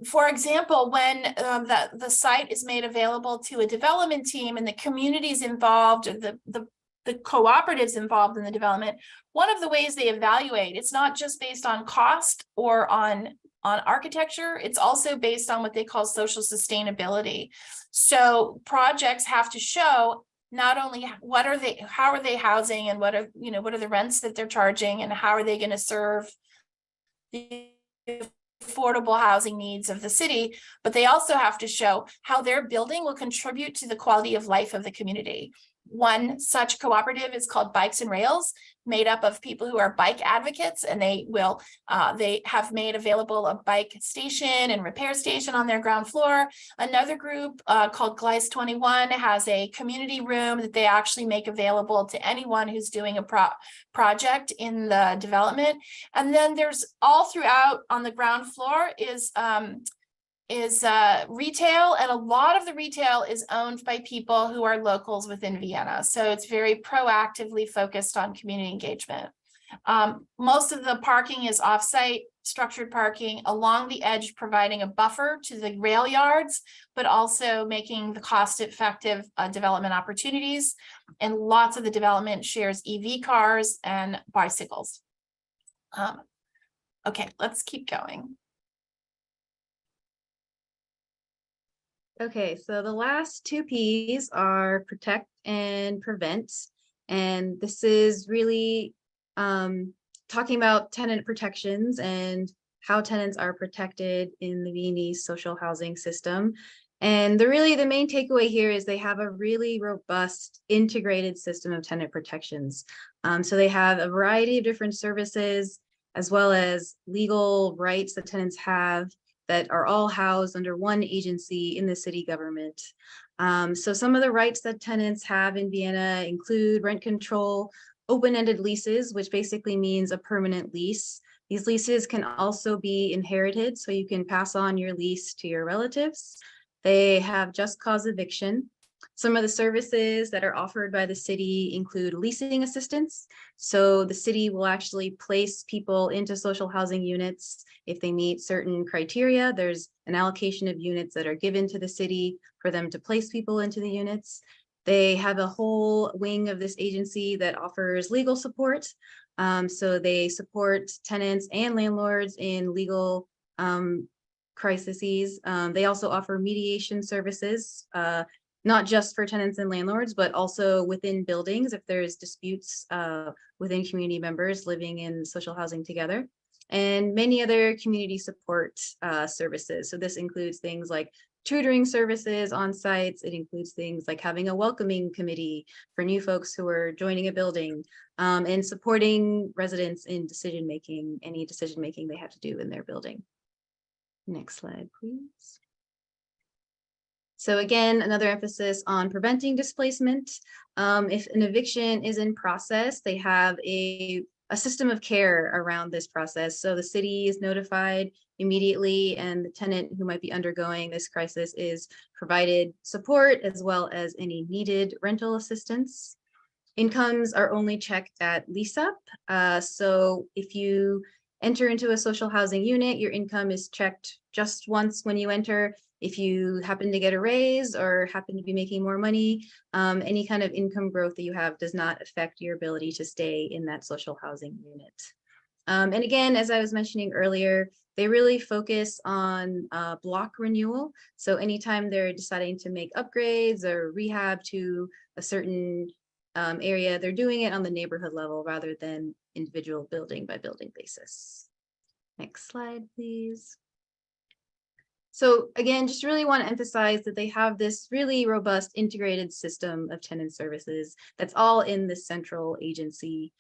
Speaker 3: for example, when the site is made available to a development team and the communities involved, or the cooperatives involved in the development, one of the ways they evaluate, it's not just based on cost or on architecture. It's also based on what they call social sustainability. So projects have to show not only how are they housing, and what are the rents that they're charging, and how are they going to serve the affordable housing needs of the city, but they also have to show how their building will contribute to the quality of life of the community. One such cooperative is called Bikes and Rails, made up of people who are bike advocates, and they have made available a bike station and repair station on their ground floor. Another group called Gleis 21 has a community room that they actually make available to anyone who's doing a project in the development. And then there's all throughout on the ground floor is retail, and a lot of the retail is owned by people who are locals within Vienna. So it's very proactively focused on community engagement. Most of the parking is off-site structured parking along the edge, providing a buffer to the rail yards, but also making the cost-effective development opportunities. And lots of the development shares EV cars and bicycles. Okay, let's keep going.
Speaker 5: Okay, so the last two P's are protect and prevent. And this is really talking about tenant protections and how tenants are protected in the Viennese social housing system. And the main takeaway here is they have a really robust integrated system of tenant protections. So they have a variety of different services, as well as legal rights that tenants have, that are all housed under one agency in the city government. So some of the rights that tenants have in Vienna include rent control, open-ended leases, which basically means a permanent lease. These leases can also be inherited, so you can pass on your lease to your relatives. They have just cause eviction. Some of the services that are offered by the city include leasing assistance. So the city will actually place people into social housing units if they meet certain criteria. There's an allocation of units that are given to the city for them to place people into the units. They have a whole wing of this agency that offers legal support. So they support tenants and landlords in legal crises. They also offer mediation services, not just for tenants and landlords, but also within buildings if there's disputes within community members living in social housing together, and many other community support services. So this includes things like tutoring services on sites. It includes things like having a welcoming committee for new folks who are joining a building, and supporting residents in decision-making, any decision-making they have to do in their building. Next slide, please. So again, another emphasis on preventing displacement. If an eviction is in process, they have a system of care around this process. So the city is notified immediately, and the tenant who might be undergoing this crisis is provided support as well as any needed rental assistance. Incomes are only checked at lease up. So if you enter into a social housing unit, your income is checked just once when you enter. If you happen to get a raise or happen to be making more money, any kind of income growth that you have does not affect your ability to stay in that social housing unit. And again, as I was mentioning earlier, they really focus on block renewal. So anytime they're deciding to make upgrades or rehab to a certain area, they're doing it on the neighborhood level rather than individual building by building basis. Next slide, please. So again, just really want to emphasize that they have this really robust integrated system of tenant services that's all in the central agency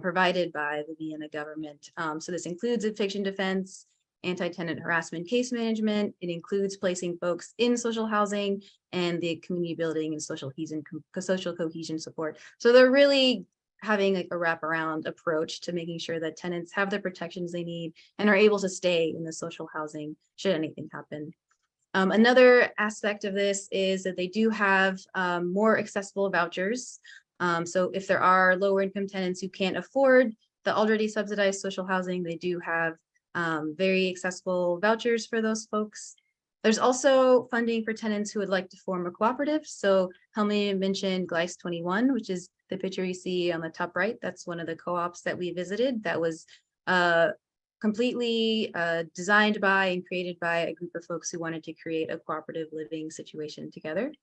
Speaker 5: provided by the Vienna government. So this includes eviction defense, anti-tenant harassment case management. It includes placing folks in social housing and the community building and social cohesion support. So they're really having like a wraparound approach to making sure that tenants have the protections they need and are able to stay in the social housing should anything happen. Another aspect of this is that they do have more accessible vouchers. So if there are lower income tenants who can't afford the already subsidized social housing, they do have very accessible vouchers for those folks. There's also funding for tenants who would like to form a cooperative. So Helmy mentioned Gleis 21, which is the picture you see on the top right. That's one of the co-ops that we visited that was completely designed by and created by a group of folks who wanted to create a cooperative living situation together.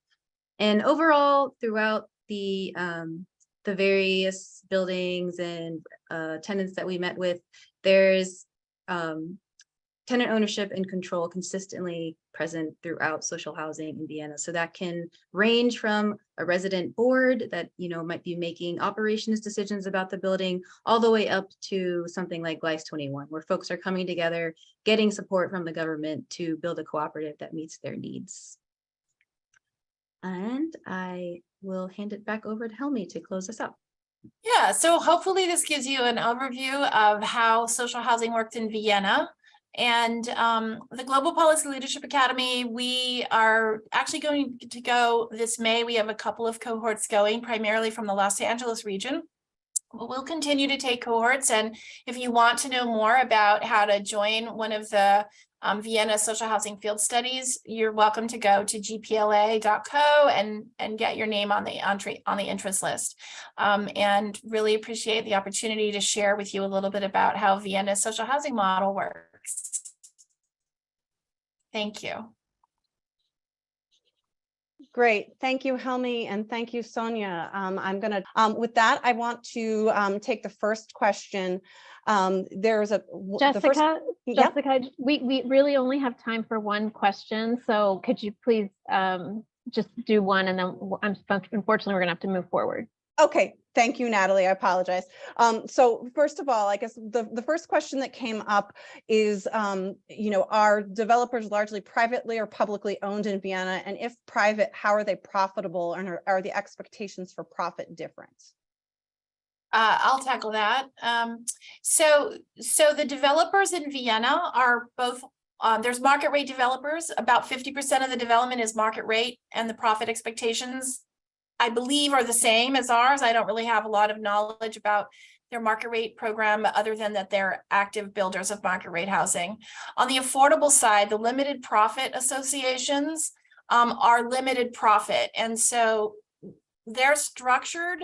Speaker 5: And overall, throughout the various buildings and tenants that we met with, there's tenant ownership and control consistently present throughout social housing in Vienna. So that can range from a resident board that, you know, might be making operations decisions about the building, all the way up to something like Gleis 21, where folks are coming together, getting support from the government to build a cooperative that meets their needs. And I will hand it back over to Helmi to close us up.
Speaker 3: Yeah, so hopefully this gives you an overview of how social housing worked in Vienna. And the Global Policy Leadership Academy, we are actually going to go this May. We have a couple of cohorts going, primarily from the Los Angeles region. We'll continue to take cohorts. And if you want to know more about how to join one of the Vienna social housing field studies, you're welcome to go to gpla.co and get your name on the interest list. And really appreciate the opportunity to share with you a little bit about how Vienna's social housing model works. Thank you.
Speaker 1: Great. Thank you, Helmi, and thank you, Sonia. I'm going to, with that, I want to take the first question. There's a
Speaker 6: Jessica,
Speaker 1: yeah?
Speaker 6: Jessica, we really only have time for one question. So could you please just do one, and then unfortunately, we're going to have to move forward.
Speaker 1: Okay, thank you, Natalie. I apologize. So first of all, I guess the first question that came up is, you know, are developers largely privately or publicly owned in Vienna? And if private, how are they profitable, and are the expectations for profit different?
Speaker 3: I'll tackle that. So the developers in Vienna are both, there's market rate developers. About 50% of the development is market rate, and the profit expectations, I believe, are the same as ours. I don't really have a lot of knowledge about their market rate program, other than that they're active builders of market rate housing. On the affordable side, the limited profit associations are limited profit. And so they're structured.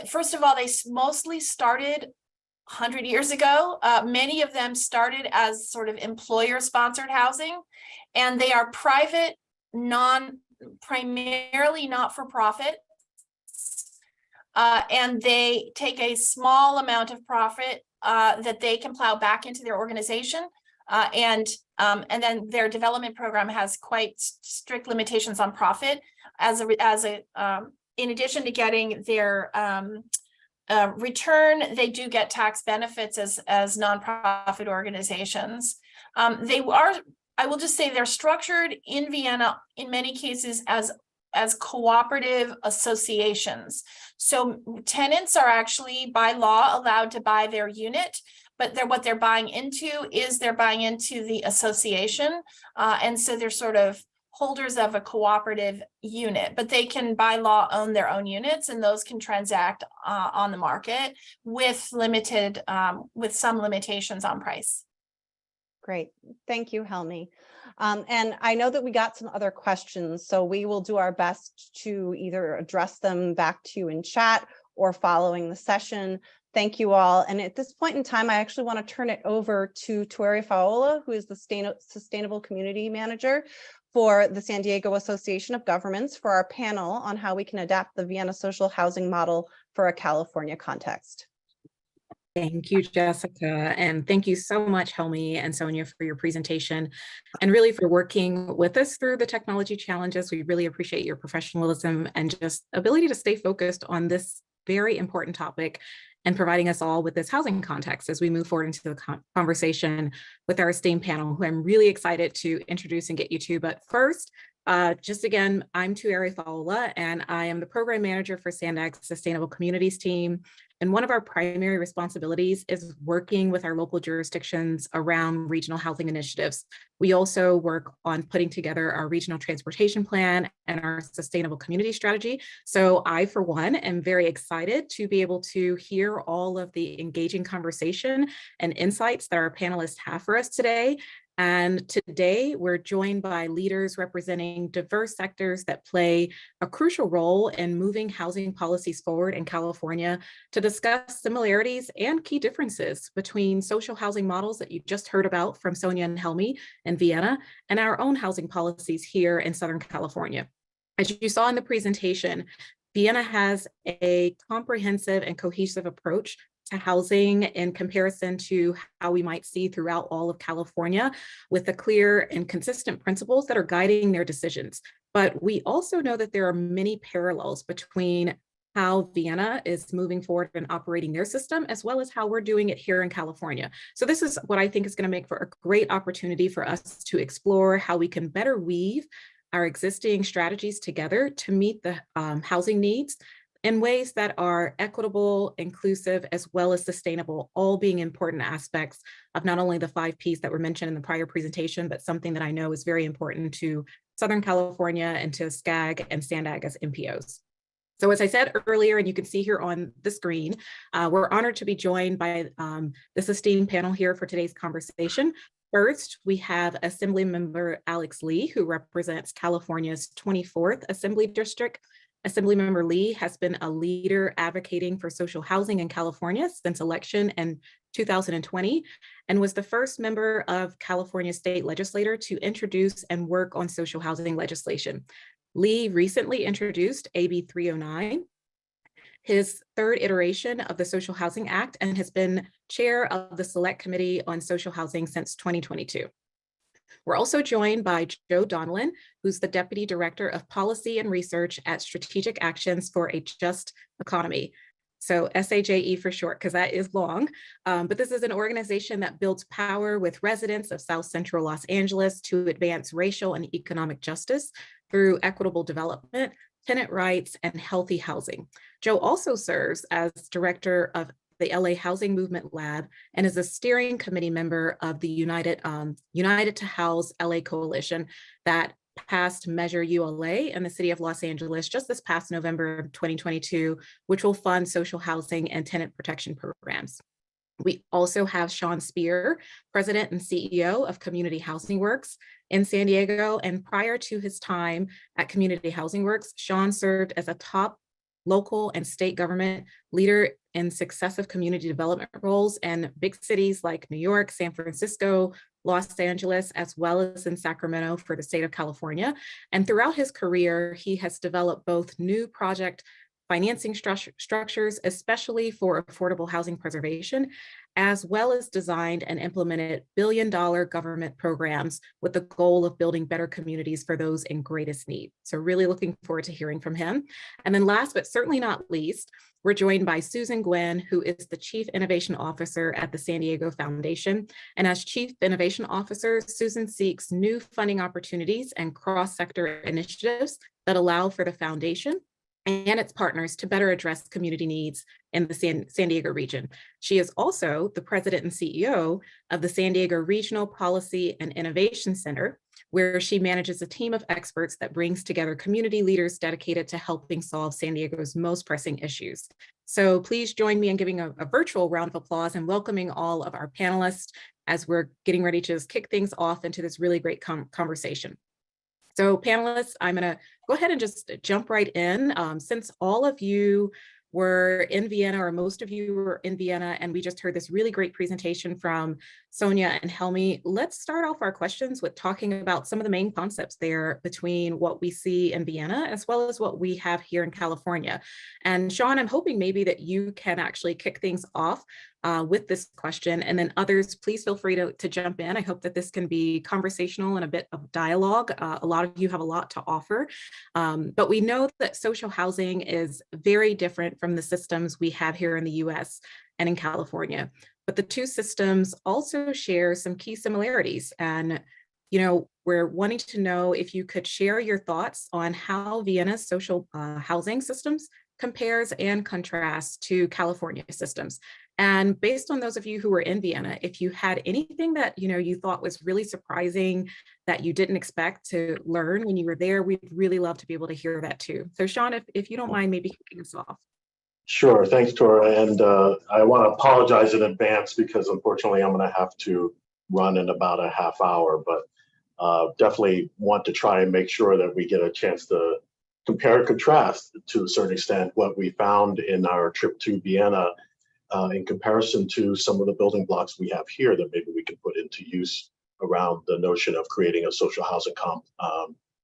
Speaker 3: First of all, they mostly started 100 years ago. Many of them started as sort of employer-sponsored housing, and they are private, primarily not-for-profit, and they take a small amount of profit that they can plow back into their organization, and then their development program has quite strict limitations on profit. In addition to getting their return, they do get tax benefits as nonprofit organizations. I will just say they're structured in Vienna in many cases as cooperative associations. So tenants are actually by law allowed to buy their unit, but what they're buying into is they're buying into the association. And so they're sort of holders of a cooperative unit, but they can by law own their own units, and those can transact on the market with some limitations on price.
Speaker 1: Great. Thank you, Helmi. And I know that we got some other questions, so we will do our best to either address them back to you in chat or following the session. Thank you all. And at this point in time, I actually want to turn it over to Tuere Faola, who is the Sustainable Community Manager for the San Diego Association of Governments, for our panel on how we can adapt the Vienna social housing model for a California context.
Speaker 7: Thank you, Jessica. And thank you so much, Helmi and Sonia, for your presentation and really for working with us through the technology challenges. We really appreciate your professionalism and just ability to stay focused on this very important topic and providing us all with this housing context as we move forward into the conversation with our esteemed panel, who I'm really excited to introduce and get you to. But first, just again, I'm Tuere Faola, and I am the program manager for SANDAG's Sustainable Communities team. And one of our primary responsibilities is working with our local jurisdictions around regional housing initiatives. We also work on putting together our regional transportation plan and our sustainable community strategy. So I, for one, am very excited to be able to hear all of the engaging conversation and insights that our panelists have for us today. And today we're joined by leaders representing diverse sectors that play a crucial role in moving housing policies forward in California to discuss similarities and key differences between social housing models that you just heard about from Sonia and Helmi in Vienna and our own housing policies here in Southern California. As you saw in the presentation, Vienna has a comprehensive and cohesive approach to housing in comparison to how we might see throughout all of California, with the clear and consistent principles that are guiding their decisions. But we also know that there are many parallels between how Vienna is moving forward and operating their system, as well as how we're doing it here in California. So this is what I think is going to make for a great opportunity for us to explore how we can better weave our existing strategies together to meet the housing needs in ways that are equitable, inclusive, as well as sustainable, all being important aspects of not only the 5 Ps that were mentioned in the prior presentation, but something that I know is very important to Southern California and to SCAG and SANDAG as MPOs. So as I said earlier, and you can see here on the screen, we're honored to be joined by this esteemed panel here for today's conversation. First, we have Assemblymember Alex Lee, who represents California's 24th Assembly District. Assemblymember Lee has been a leader advocating for social housing in California since election in 2020, and was the first member of California state legislature to introduce and work on social housing legislation. Lee recently introduced AB 309, his 3rd iteration of the Social Housing Act, and has been chair of the Select Committee on Social Housing since 2022. We're also joined by Joe Donlin, who's the Deputy Director of Policy and Research at Strategic Actions for a Just Economy. So SAJE for short, because that is long. But this is an organization that builds power with residents of South Central Los Angeles to advance racial and economic justice through equitable development, tenant rights, and healthy housing. Joe also serves as Director of the LA Housing Movement Lab and is a steering committee member of the United to House LA Coalition that passed Measure ULA in the city of Los Angeles just this past November of 2022, which will fund social housing and tenant protection programs. We also have Sean Spear, President and CEO of Community Housing Works in San Diego. And prior to his time at Community Housing Works, Sean served as a top local and state government leader in successive community development roles in big cities like New York, San Francisco, Los Angeles, as well as in Sacramento for the state of California. And throughout his career, he has developed both new project financing structures, especially for affordable housing preservation, as well as designed and implemented billion-dollar government programs with the goal of building better communities for those in greatest need. So really looking forward to hearing from him. And then last, but certainly not least, we're joined by Susan Guinn, who is the Chief Innovation Officer at the San Diego Foundation. And as Chief Innovation Officer, Susan seeks new funding opportunities and cross-sector initiatives that allow for the foundation and its partners to better address community needs in the San Diego region. She is also the president and CEO of the San Diego Regional Policy and Innovation Center, where she manages a team of experts that brings together community leaders dedicated to helping solve San Diego's most pressing issues. So please join me in giving a virtual round of applause and welcoming all of our panelists as we're getting ready to just kick things off into this really great conversation. So panelists, I'm gonna go ahead and just jump right in. Since all of you were in Vienna, or most of you were in Vienna, and we just heard this really great presentation from Sonia and Helmi, let's start off our questions with talking about some of the main concepts there between what we see in Vienna as well as what we have here in California. And Sean, I'm hoping maybe that you can actually kick things off with this question, and then others, please feel free to jump in. I hope that this can be conversational and a bit of dialogue. A lot of you have a lot to offer, but we know that social housing is very different from the systems we have here in the US and in California, but the two systems also share some key similarities. And we're wanting to know if you could share your thoughts on how Vienna's social housing systems compares and contrasts to California systems. And based on those of you who were in Vienna, if you had anything that you thought was really surprising that you didn't expect to learn when you were there, we'd really love to be able to hear that too. So Sean, if you don't mind maybe kicking us off.
Speaker 8: Sure, thanks, Tora. And I want to apologize in advance because unfortunately I'm going to have to run in about a half hour, but definitely want to try and make sure that we get a chance to compare and contrast to a certain extent what we found in our trip to Vienna in comparison to some of the building blocks we have here that maybe we can put into use around the notion of creating a social housing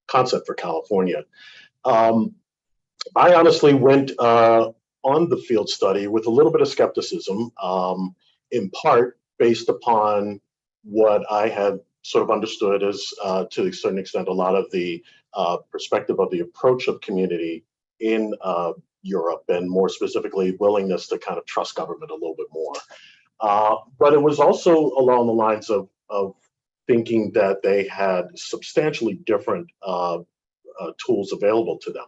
Speaker 8: concept for California. I honestly went on the field study with a little bit of skepticism, in part based upon what I had sort of understood as, to a certain extent, a lot of the perspective of the approach of community in Europe, and more specifically, willingness to kind of trust government a little bit more. But it was also along the lines of thinking that they had substantially different tools available to them.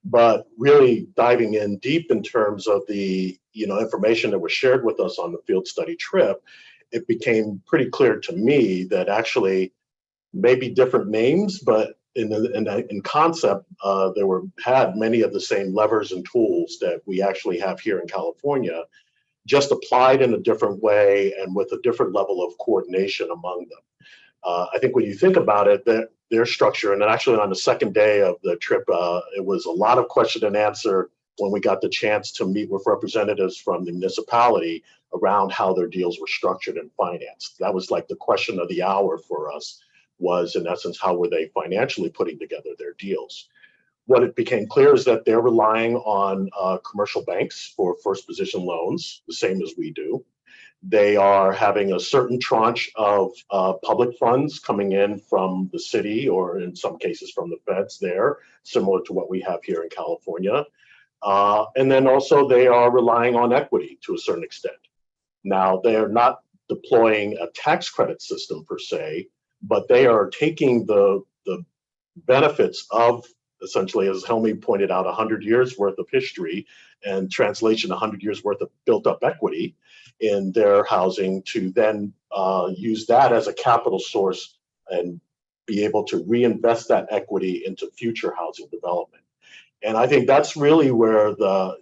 Speaker 8: But really diving in deep in terms of the information that was shared with us on the field study trip, it became pretty clear to me that actually maybe different names, but in concept, had many of the same levers and tools that we actually have here in California, just applied in a different way and with a different level of coordination among them. I think when you think about it, their structure, and actually on the second day of the trip, it was a lot of question and answer when we got the chance to meet with representatives from the municipality around how their deals were structured and financed. That was like the question of the hour for us, was in essence, how were they financially putting together their deals? What it became clear is that they're relying on commercial banks for first position loans, the same as we do. They are having a certain tranche of public funds coming in from the city, or in some cases from the feds there, similar to what we have here in California. And then also they are relying on equity to a certain extent. Now, they are not deploying a tax credit system per se, but they are taking the benefits of, essentially, as Helmi pointed out, 100 years worth of history and translation 100 years worth of built up equity in their housing to then use that as a capital source and be able to reinvest that equity into future housing development. And I think that's really where the,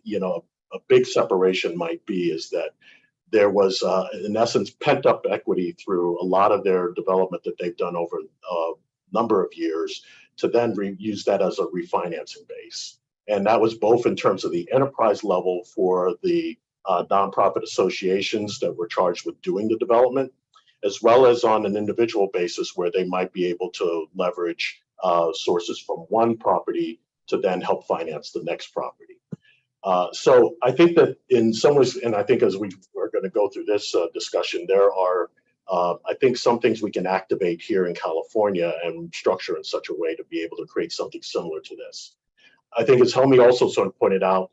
Speaker 8: a big separation might be, is that there was, in essence, pent up equity through a lot of their development that they've done over a number of years to then use that as a refinancing base. And that was both in terms of the enterprise level for the nonprofit associations that were charged with doing the development, as well as on an individual basis where they might be able to leverage sources from one property to then help finance the next property. So I think that in some ways, and I think as we are going to go through this discussion, there are, I think, some things we can activate here in California and structure in such a way to be able to create something similar to this. I think, as Helmi also sort of pointed out,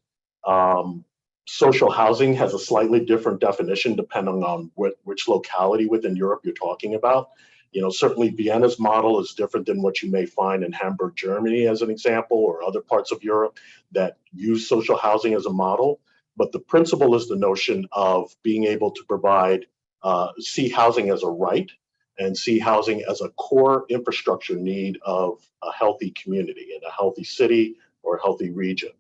Speaker 8: social housing has a slightly different definition depending on which locality within Europe you're talking about. Certainly Vienna's model is different than what you may find in Hamburg, Germany, as an example, or other parts of Europe that use social housing as a model. But the principle is the notion of being able to provide, see housing as a right and see housing as a core infrastructure need of a healthy community in a healthy city or a healthy region.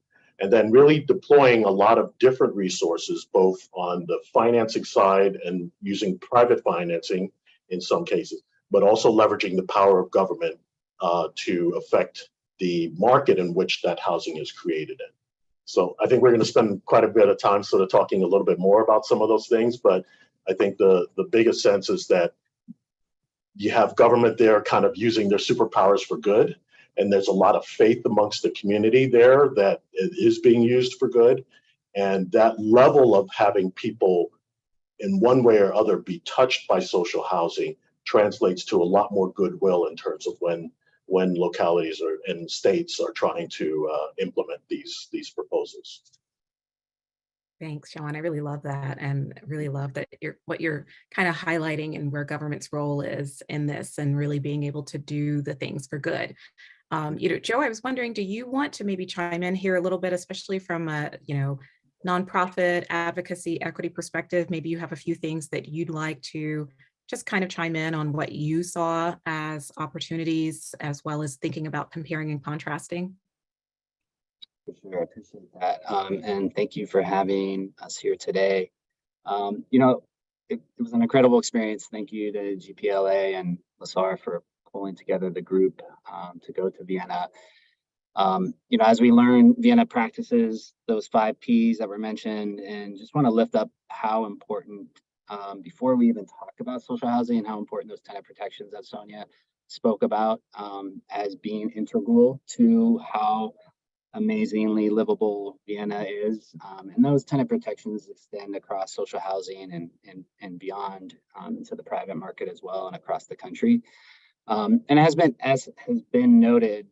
Speaker 8: And then really deploying a lot of different resources, both on the financing side and using private financing in some cases, but also leveraging the power of government to affect the market in which that housing is created in. So I think we're going to spend quite a bit of time sort of talking a little bit more about some of those things, but I think the biggest sense is that you have government there kind of using their superpowers for good. And there's a lot of faith amongst the community there that it is being used for good. And that level of having people in one way or other be touched by social housing translates to a lot more goodwill in terms of when localities and states are trying to implement these proposals.
Speaker 7: Thanks, Sean. I really love that, and really love that what you're kind of highlighting and where government's role is in this, and really being able to do the things for good. Joe, I was wondering, do you want to maybe chime in here a little bit, especially from a nonprofit advocacy equity perspective? Maybe you have a few things that you'd like to just kind of chime in on what you saw as opportunities, as well as thinking about comparing and contrasting.
Speaker 9: For sure, I appreciate that. And thank you for having us here today.
Speaker 10: it was an incredible experience. Thank you to GPLA and Lasar for pulling together the group to go to Vienna. As we learn Vienna practices, those 5 Ps that were mentioned, and just want to lift up how important, before we even talk about social housing, and how important those tenant protections that Sonia spoke about as being integral to how amazingly livable Vienna is. And those tenant protections extend across social housing and beyond into the private market as well, and across the country. And as has been noted,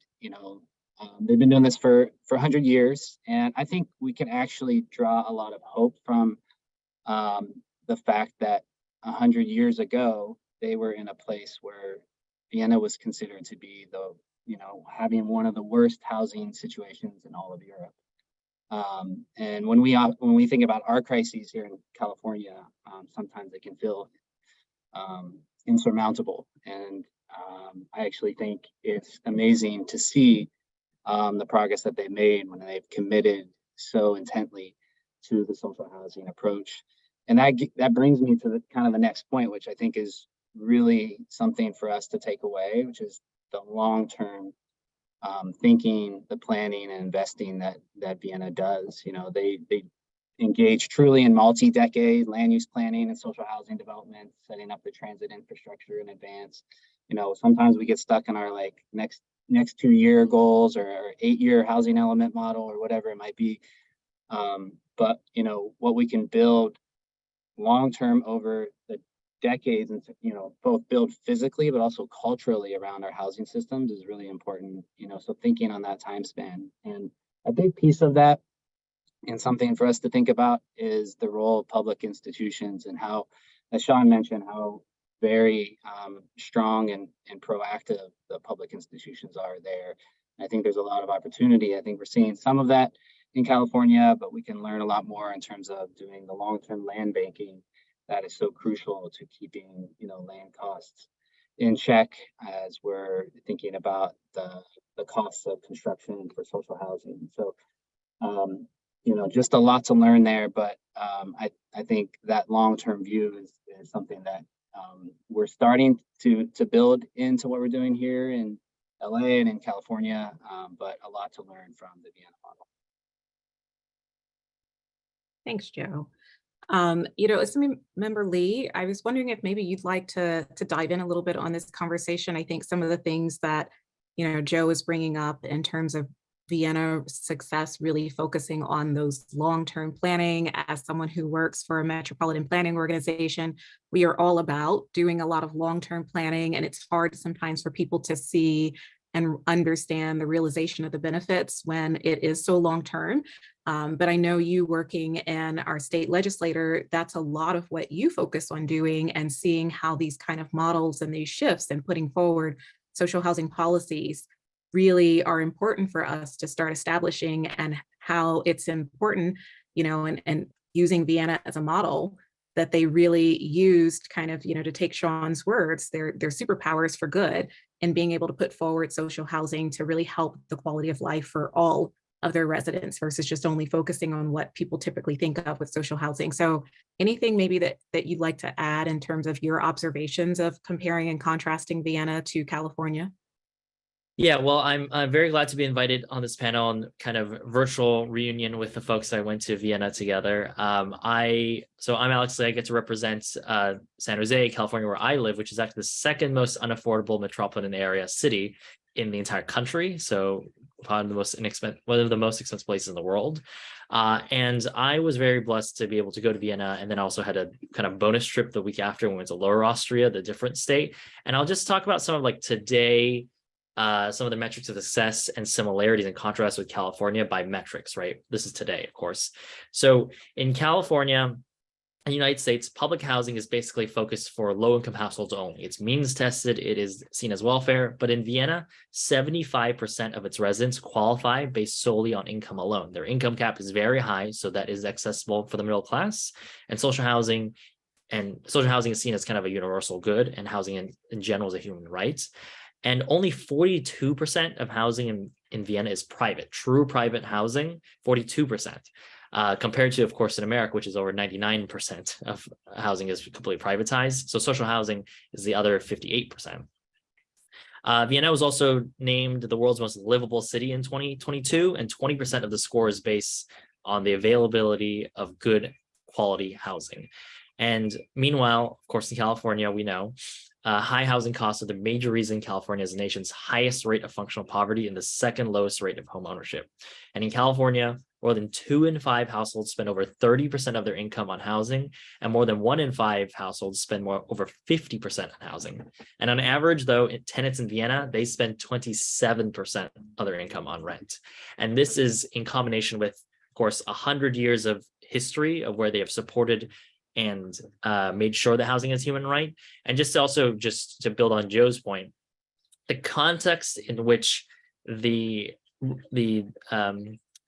Speaker 10: they've been doing this for 100 years, and I think we can actually draw a lot of hope from the fact that 100 years ago they were in a place where Vienna was considered to be having one of the worst housing situations in all of Europe. And when we think about our crises here in California, sometimes they can feel insurmountable. And I actually think it's amazing to see the progress that they've made when they've committed so intently to the social housing approach. And that brings me to the next point, which I think is really something for us to take away, which is the long-term thinking, the planning and investing that Vienna does. They engage truly in multi-decade land use planning and social housing development, setting up the transit infrastructure in advance. Sometimes we get stuck in our next 2-year goals or 8-year housing element model or whatever it might be. But what we can build long-term over the decades, and both build physically but also culturally around our housing systems is really important. So thinking on that time span, and a big piece of that, and something for us to think about, is the role of public institutions, and how, as Sean mentioned, how very strong and proactive the public institutions are there. I think there's a lot of opportunity. I think we're seeing some of that in California, but we can learn a lot more in terms of doing the long-term land banking that is so crucial to keeping land costs in check as we're thinking about the costs of construction for social housing. So just a lot to learn there, but I think that long-term view is something that we're starting to build into what we're doing here in LA and in California, but a lot to learn from the Vienna model.
Speaker 7: Thanks, Joe. Assemblymember Lee, I was wondering if maybe you'd like to dive in a little bit on this conversation. I think some of the things that, Joe is bringing up in terms of Vienna success, really focusing on those long-term planning. As someone who works for a metropolitan planning organization, we are all about doing a lot of long-term planning, and it's hard sometimes for people to see and understand the realization of the benefits when it is so long-term. But I know you working in our state legislator, that's a lot of what you focus on doing, and seeing how these kind of models and these shifts and putting forward social housing policies really are important for us to start establishing, and how it's important, and using Vienna as a model that they really used to take Sean's words, their superpowers for good, and being able to put forward social housing to really help the quality of life for all of their residents, versus just only focusing on what people typically think of with social housing. So anything maybe that you'd like to add in terms of your observations of comparing and contrasting Vienna to California?
Speaker 11: Yeah, well, I'm very glad to be invited on this panel and kind of virtual reunion with the folks I went to Vienna together. I'm Alex Lee. I get to represent San Jose, California, where I live, which is actually the second most unaffordable metropolitan area city in the entire country. So one of the most expensive places in the world. And I was very blessed to be able to go to Vienna, and then also had a kind of bonus trip the week after when we went to Lower Austria, the different state. And I'll just talk about some of today, some of the metrics of success and similarities and contrast with California by metrics, right? This is today, of course. So in California, in the United States, public housing is basically focused for low-income households only. It's means tested, it is seen as welfare, but in Vienna, 75% of its residents qualify based solely on income alone. Their income cap is very high, so that is accessible for the middle class. And social housing is seen as kind of a universal good, and housing in general is a human right. And only 42% of housing in Vienna is private, true private housing, 42%. compared to, of course, in America, which is over 99% of housing is completely privatized. So social housing is the other 58%. Vienna was also named the world's most livable city in 2022, and 20% of the score is based on the availability of good quality housing. And meanwhile, of course, in California, we know high housing costs are the major reason California has the nation's highest rate of functional poverty and the second lowest rate of home ownership. And in California, more than 2 in 5 households spend over 30% of their income on housing, and more than 1 in 5 households spend over 50% on housing. And on average, though, tenants in Vienna, they spend 27% of their income on rent. And this is in combination with, of course, 100 years of history of where they have supported and made sure that housing is a human right. And just to build on Joe's point, the context in which the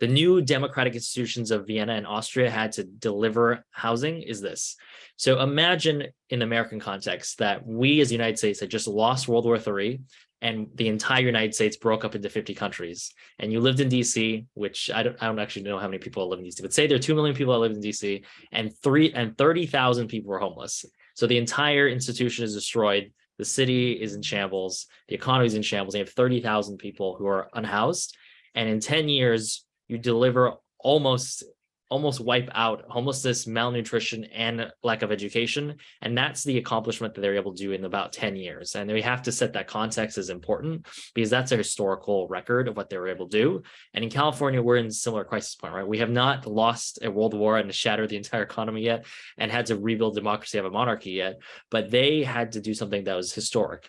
Speaker 11: new democratic institutions of Vienna and Austria had to deliver housing is this. So imagine in the American context that we as the United States had just lost World War III and the entire United States broke up into 50 countries. And you lived in DC, which I don't actually know how many people live in DC, but say there are 2 million people that live in DC and 30,000 people were homeless. So the entire institution is destroyed. The city is in shambles. The economy is in shambles. They have 30,000 people who are unhoused. And in 10 years, you deliver almost wipe out homelessness, malnutrition, and lack of education. And that's the accomplishment that they're able to do in about 10 years. And we have to set that context as important because that's a historical record of what they were able to do. And in California, we're in a similar crisis point, right? We have not lost a world war and shattered the entire economy yet and had to rebuild democracy, have a monarchy yet, but they had to do something that was historic.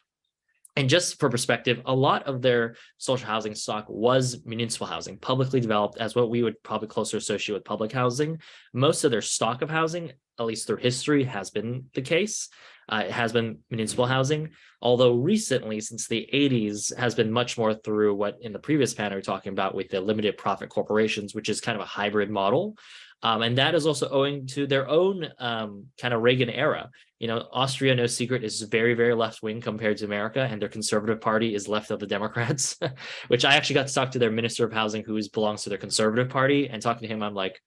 Speaker 11: And just for perspective, a lot of their social housing stock was municipal housing, publicly developed as what we would probably closer associate with public housing. Most of their stock of housing, at least through history, has been the case. It has been municipal housing, although recently, since the 80s, has been much more through what in the previous panel we were talking about with the limited profit corporations, which is kind of a hybrid model. And that is also owing to their own kind of Reagan era. You know, Austria, no secret, is very, very left-wing compared to America, and their conservative party is left of the Democrats, which I actually got to talk to their minister of housing who belongs to their conservative party, and talking to him, I'm like,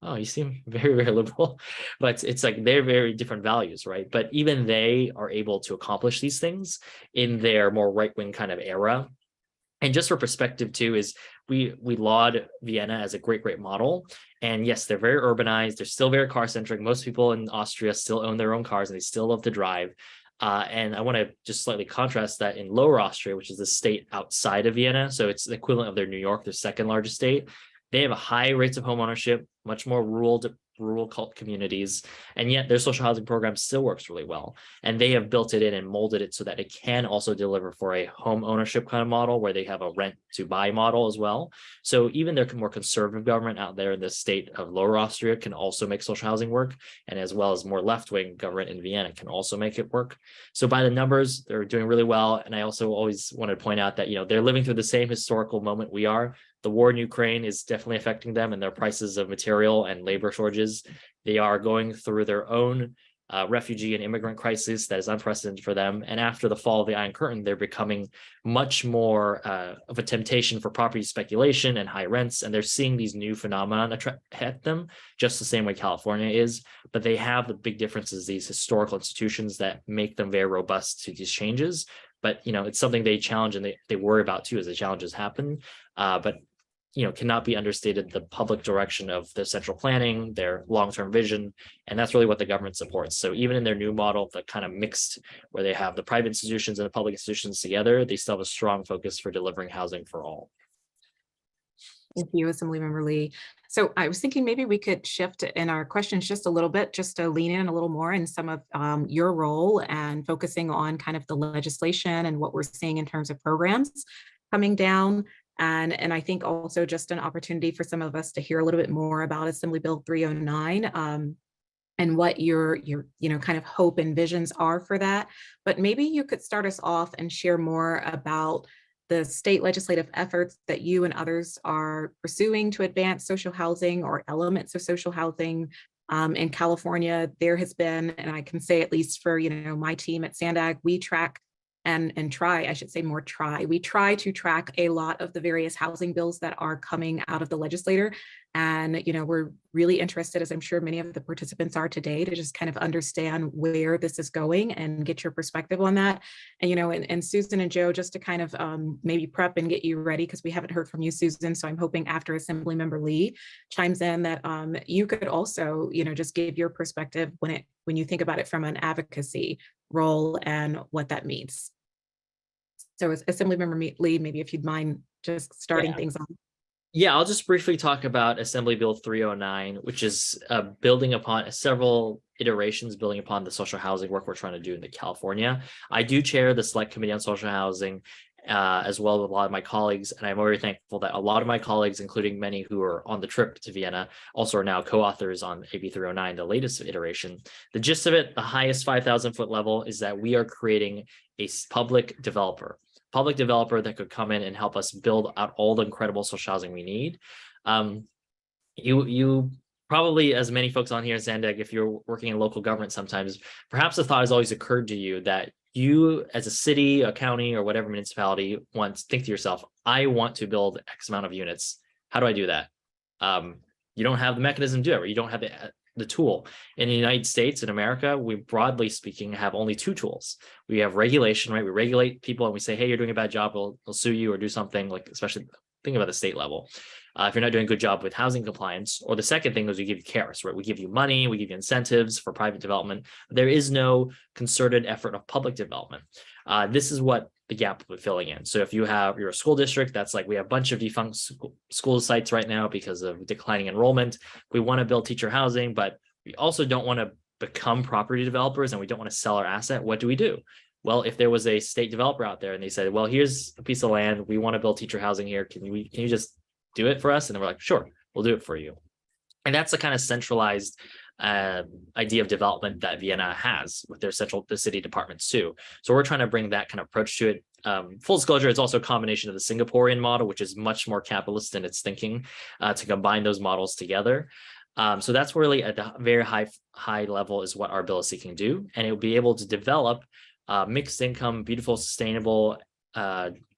Speaker 11: oh, you seem very, very liberal, but it's like they're very different values, right? But even they are able to accomplish these things in their more right-wing kind of era. And just for perspective too, is we laud Vienna as a great model. And yes, they're very urbanized. They're still very car centric. Most people in Austria still own their own cars and they still love to drive. And I want to just slightly contrast that in Lower Austria, which is the state outside of Vienna. So it's the equivalent of their New York, their second largest state. They have a high rates of home ownership, much more rural cult communities, and yet their social housing program still works really well. And they have built it in and molded it so that it can also deliver for a home ownership kind of model where they have a rent to buy model as well. So even their more conservative government out there in the state of Lower Austria can also make social housing work, and as well as more left-wing government in Vienna can also make it work. So by the numbers, they're doing really well. And I also always want to point out that, you know, they're living through the same historical moment we are. The war in Ukraine is definitely affecting them and their prices of material and labor shortages. They are going through their own refugee and immigrant crisis that is unprecedented for them. And after the fall of the Iron Curtain, they're becoming much more of a temptation for property speculation and high rents. And they're seeing these new phenomena hit them just the same way California is. But they have the big differences, these historical institutions that make them very robust to these changes. But, you know, it's something they challenge and they worry about too as the challenges happen. But you know, cannot be understated the public direction of their central planning, their long-term vision, and that's really what the government supports. So even in their new model, the kind of mixed, where they have the private institutions and the public institutions together, they still have a strong focus for delivering housing for all.
Speaker 7: Thank you, Assemblymember Lee. So I was thinking maybe we could shift in our questions just a little bit, just to lean in a little more in some of your role and focusing on kind of the legislation and what we're seeing in terms of programs coming down. And I think also just an opportunity for some of us to hear a little bit more about Assembly Bill 309 and what your you know, kind of hope and visions are for that. But maybe you could start us off and share more about the state legislative efforts that you and others are pursuing to advance social housing or elements of social housing. In California, there has been, and I can say at least for, you know, my team at SANDAG, we track and try, I should say more try. We try to track a lot of the various housing bills that are coming out of the legislature. And, we're really interested, as I'm sure many of the participants are today, to just kind of understand where this is going and get your perspective on that. And, and Susan and Joe, just to kind of maybe prep and get you ready, because we haven't heard from you, Susan. So I'm hoping after Assemblymember Lee chimes in that you could also, just give your perspective when you think about it from an advocacy role and what that means. So as Assemblymember Lee, maybe if you'd mind just starting things on.
Speaker 11: Yeah, I'll just briefly talk about Assembly Bill 309, which is building upon several iterations, building upon the social housing work we're trying to do in California. I do chair the Select Committee on Social Housing, as well as a lot of my colleagues, and I'm very thankful that a lot of my colleagues, including many who are on the trip to Vienna, also are now co-authors on AB 309, the latest iteration. The gist of it, the highest 5,000-foot level, is that we are creating a public developer that could come in and help us build out all the incredible social housing we need. You probably, as many folks on here in SANDAG, if you're working in local government sometimes, perhaps the thought has always occurred to you that you as a city, a county, or whatever municipality think to yourself, I want to build X amount of units. How do I do that? You don't have the mechanism to do it, or you don't have the tool. In the United States, in America, we broadly speaking have only two tools. We have regulation, right? We regulate people and we say, hey, you're doing a bad job, we'll sue you or do something, like, especially think about the state level. If you're not doing a good job with housing compliance. Or the second thing is we give you carrots, right? We give you money, we give you incentives for private development. There is no concerted effort of public development. This is what the gap we're filling in. So if you're a school district, that's like, we have a bunch of defunct school sites right now because of declining enrollment. We want to build teacher housing, but we also don't want to become property developers, and we don't want to sell our asset. What do? Well, if there was a state developer out there and they said, well, here's a piece of land, we want to build teacher housing here. Can you just do it for us? And then we're like, sure, we'll do it for you. And that's the kind of centralized idea of development that Vienna has with their the city departments too. So we're trying to bring that kind of approach to it. Full disclosure, it's also a combination of the Singaporean model, which is much more capitalist in its thinking, to combine those models together. So that's really at the very high level is what our bill is seeking to do. And it will be able to develop mixed income, beautiful, sustainable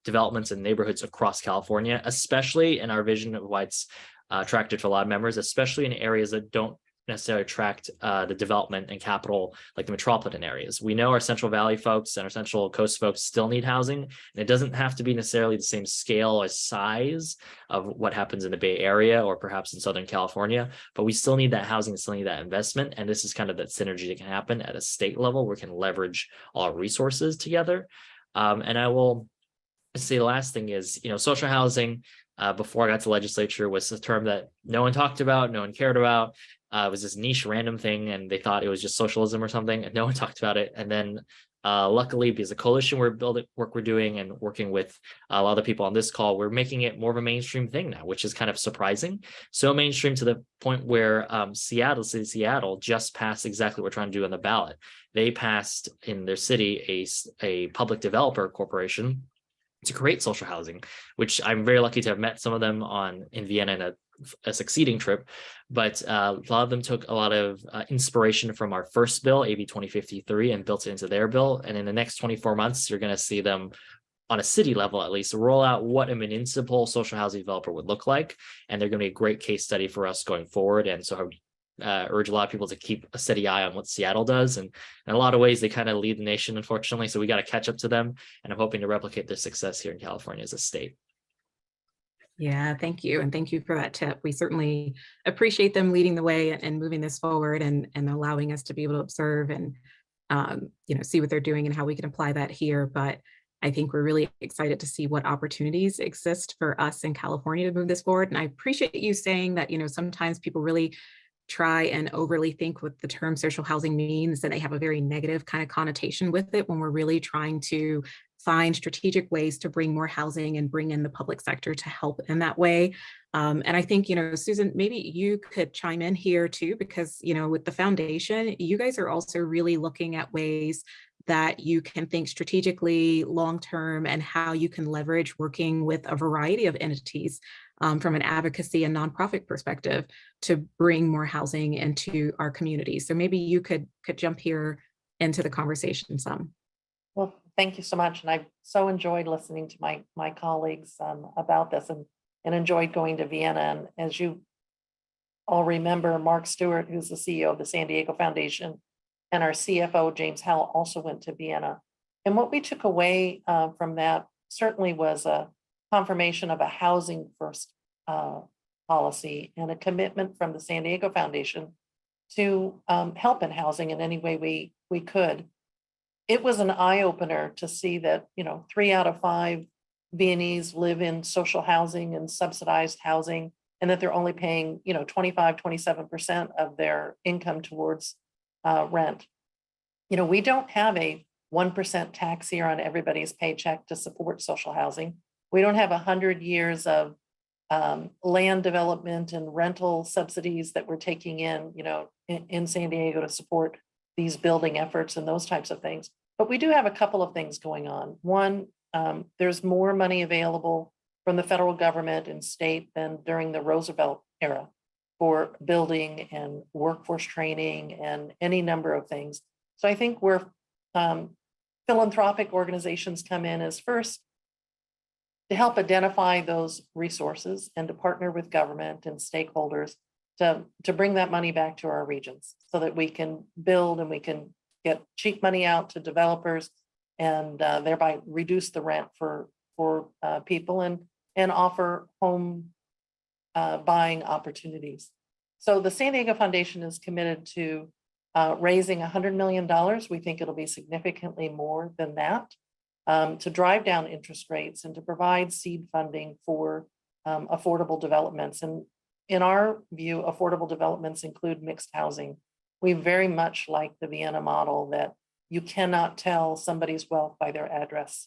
Speaker 11: developments in neighborhoods across California, especially in our vision of why it's attractive to a lot of members, especially in areas that don't necessarily attract the development and capital like the metropolitan areas. We know our Central Valley folks and our Central Coast folks still need housing, and it doesn't have to be necessarily the same scale or size of what happens in the Bay Area or perhaps in Southern California, but we still need that housing, still need that investment, and this is kind of that synergy that can happen at a state level where we can leverage all our resources together. And I will say the last thing is, social housing, before I got to legislature, was a term that no one talked about, no one cared about. It was this niche random thing, and they thought it was just socialism or something, and no one talked about it. And then luckily, because the coalition work we're doing and working with a lot of the people on this call, we're making it more of a mainstream thing now, which is kind of surprising. So mainstream to the point where Seattle just passed exactly what we're trying to do on the ballot. They passed in their city a public developer corporation to create social housing, which I'm very lucky to have met some of them in Vienna in a succeeding trip, but a lot of them took a lot of inspiration from our first bill, AB 2053, and built it into their bill. And in the next 24 months, you're going to see them on a city level, at least, roll out what a municipal social housing developer would look like. And they're going to be a great case study for us going forward. And so I would urge a lot of people to keep a steady eye on what Seattle does. And in a lot of ways, they kind of lead the nation, unfortunately. So we got to catch up to them. And I'm hoping to replicate their success here in California as a state.
Speaker 7: Yeah, thank you. And thank you for that tip. We certainly appreciate them leading the way and moving this forward and allowing us to be able to observe and see what they're doing and how we can apply that here. But I think we're really excited to see what opportunities exist for us in California to move this forward. And I appreciate you saying that, sometimes people really try and overly think what the term social housing means, and they have a very negative kind of connotation with it when we're really trying to find strategic ways to bring more housing and bring in the public sector to help in that way. And I think, Susan, maybe you could chime in here too, because, with the foundation, you guys are also really looking at ways that you can think strategically long-term and how you can leverage working with a variety of entities from an advocacy and nonprofit perspective to bring more housing into our communities. So maybe you could jump here into the conversation some.
Speaker 12: Well, thank you so much. And I've so enjoyed listening to my colleagues about this and enjoyed going to Vienna. And as you all remember, Mark Stewart, who's the CEO of the San Diego Foundation, and our CFO, James Howell, also went to Vienna. And what we took away from that certainly was a confirmation of a housing first policy and a commitment from the San Diego Foundation to help in housing in any way we could. It was an eye opener to see that, 3 out of 5 Viennese live in social housing and subsidized housing, and that they're only paying, 25, 27% of their income towards rent. We don't have a 1% tax here on everybody's paycheck to support social housing. We don't have 100 years of land development and rental subsidies that we're taking in San Diego to support these building efforts and those types of things. But we do have a couple of things going on. One, there's more money available from the federal government and state than during the Roosevelt era for building and workforce training and any number of things. So I think where philanthropic organizations come in is first to help identify those resources and to partner with government and stakeholders to bring that money back to our regions so that we can build and we can get cheap money out to developers and thereby reduce the rent for people and offer home buying opportunities. So the San Diego Foundation is committed to raising $100 million. We think it'll be significantly more than that to drive down interest rates and to provide seed funding for affordable developments. And in our view, affordable developments include mixed housing. We very much like the Vienna model that you cannot tell somebody's wealth by their address.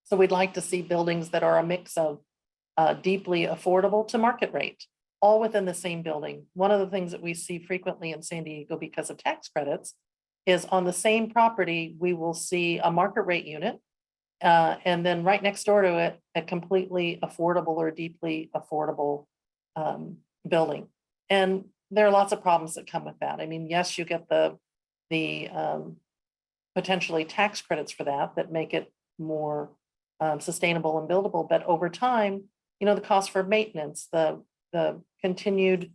Speaker 12: So we'd like to see buildings that are a mix of deeply affordable to market rate, all within the same building. One of the things that we see frequently in San Diego because of tax credits is on the same property, we will see a market rate unit and then right next door to it, a completely affordable or deeply affordable building. And there are lots of problems that come with that. I mean, yes, you get the potentially tax credits for that make it more sustainable and buildable, but over time, the cost for maintenance, the continued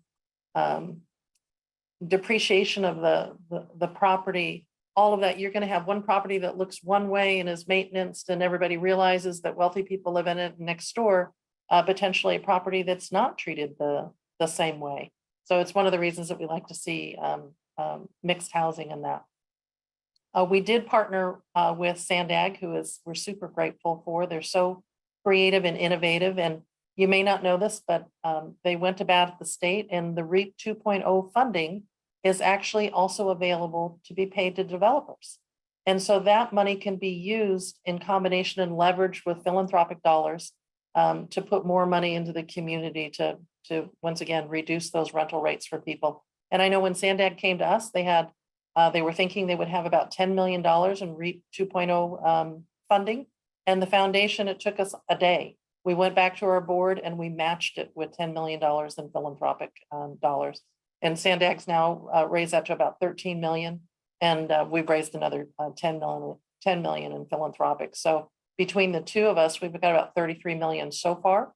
Speaker 12: depreciation of the property, all of that, you're going to have one property that looks one way and is maintenanced, and everybody realizes that wealthy people live in it. Next door, potentially a property that's not treated the same way. So it's one of the reasons that we like to see mixed housing in that. We did partner with SANDAG, we're super grateful for. They're so creative and innovative, and you may not know this, but they went to bat at the state, and the REAP 2.0 funding is actually also available to be paid to developers. And so that money can be used in combination and leverage with philanthropic dollars to put more money into the community to once again, reduce those rental rates for people. And I know when SANDAG came to us, they were thinking they would have about $10 million in REAP 2.0 funding. And the foundation, it took us a day. We went back to our board and we matched it with $10 million in philanthropic dollars. And SANDAG's now raised that to about 13 million. And we've raised another 10 million in philanthropic. So between the two of us, we've got about 33 million so far.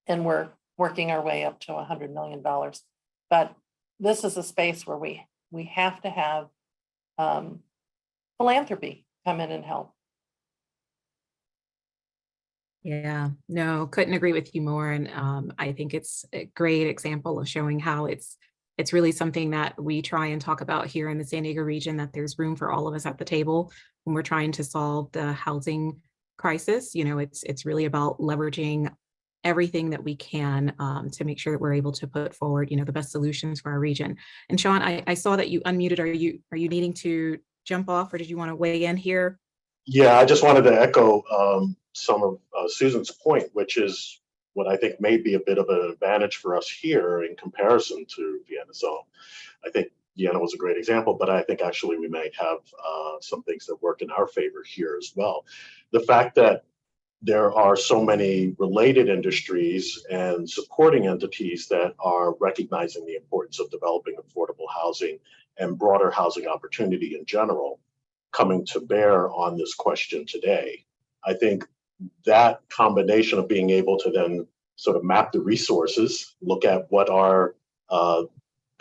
Speaker 12: And we're working our way up to $100 million. But this is a space where we have to have philanthropy come in and help.
Speaker 7: Yeah, no, couldn't agree with you more. And I think it's a great example of showing how it's really something that we try and talk about here in the San Diego region, that there's room for all of us at the table when we're trying to solve the housing crisis. It's really about leveraging everything that we can to make sure that we're able to put forward, the best solutions for our region. And Sean, I saw that you unmuted. Are you needing to jump off, or did you want to weigh in here?
Speaker 8: Yeah, I just wanted to echo some of Susan's point, which is what I think may be a bit of an advantage for us here in comparison to Vienna. So I think Vienna was a great example, but I think actually we might have some things that work in our favor here as well. The fact that there are so many related industries and supporting entities that are recognizing the importance of developing affordable housing and broader housing opportunity in general, coming to bear on this question today. I think that combination of being able to then sort of map the resources, look at what are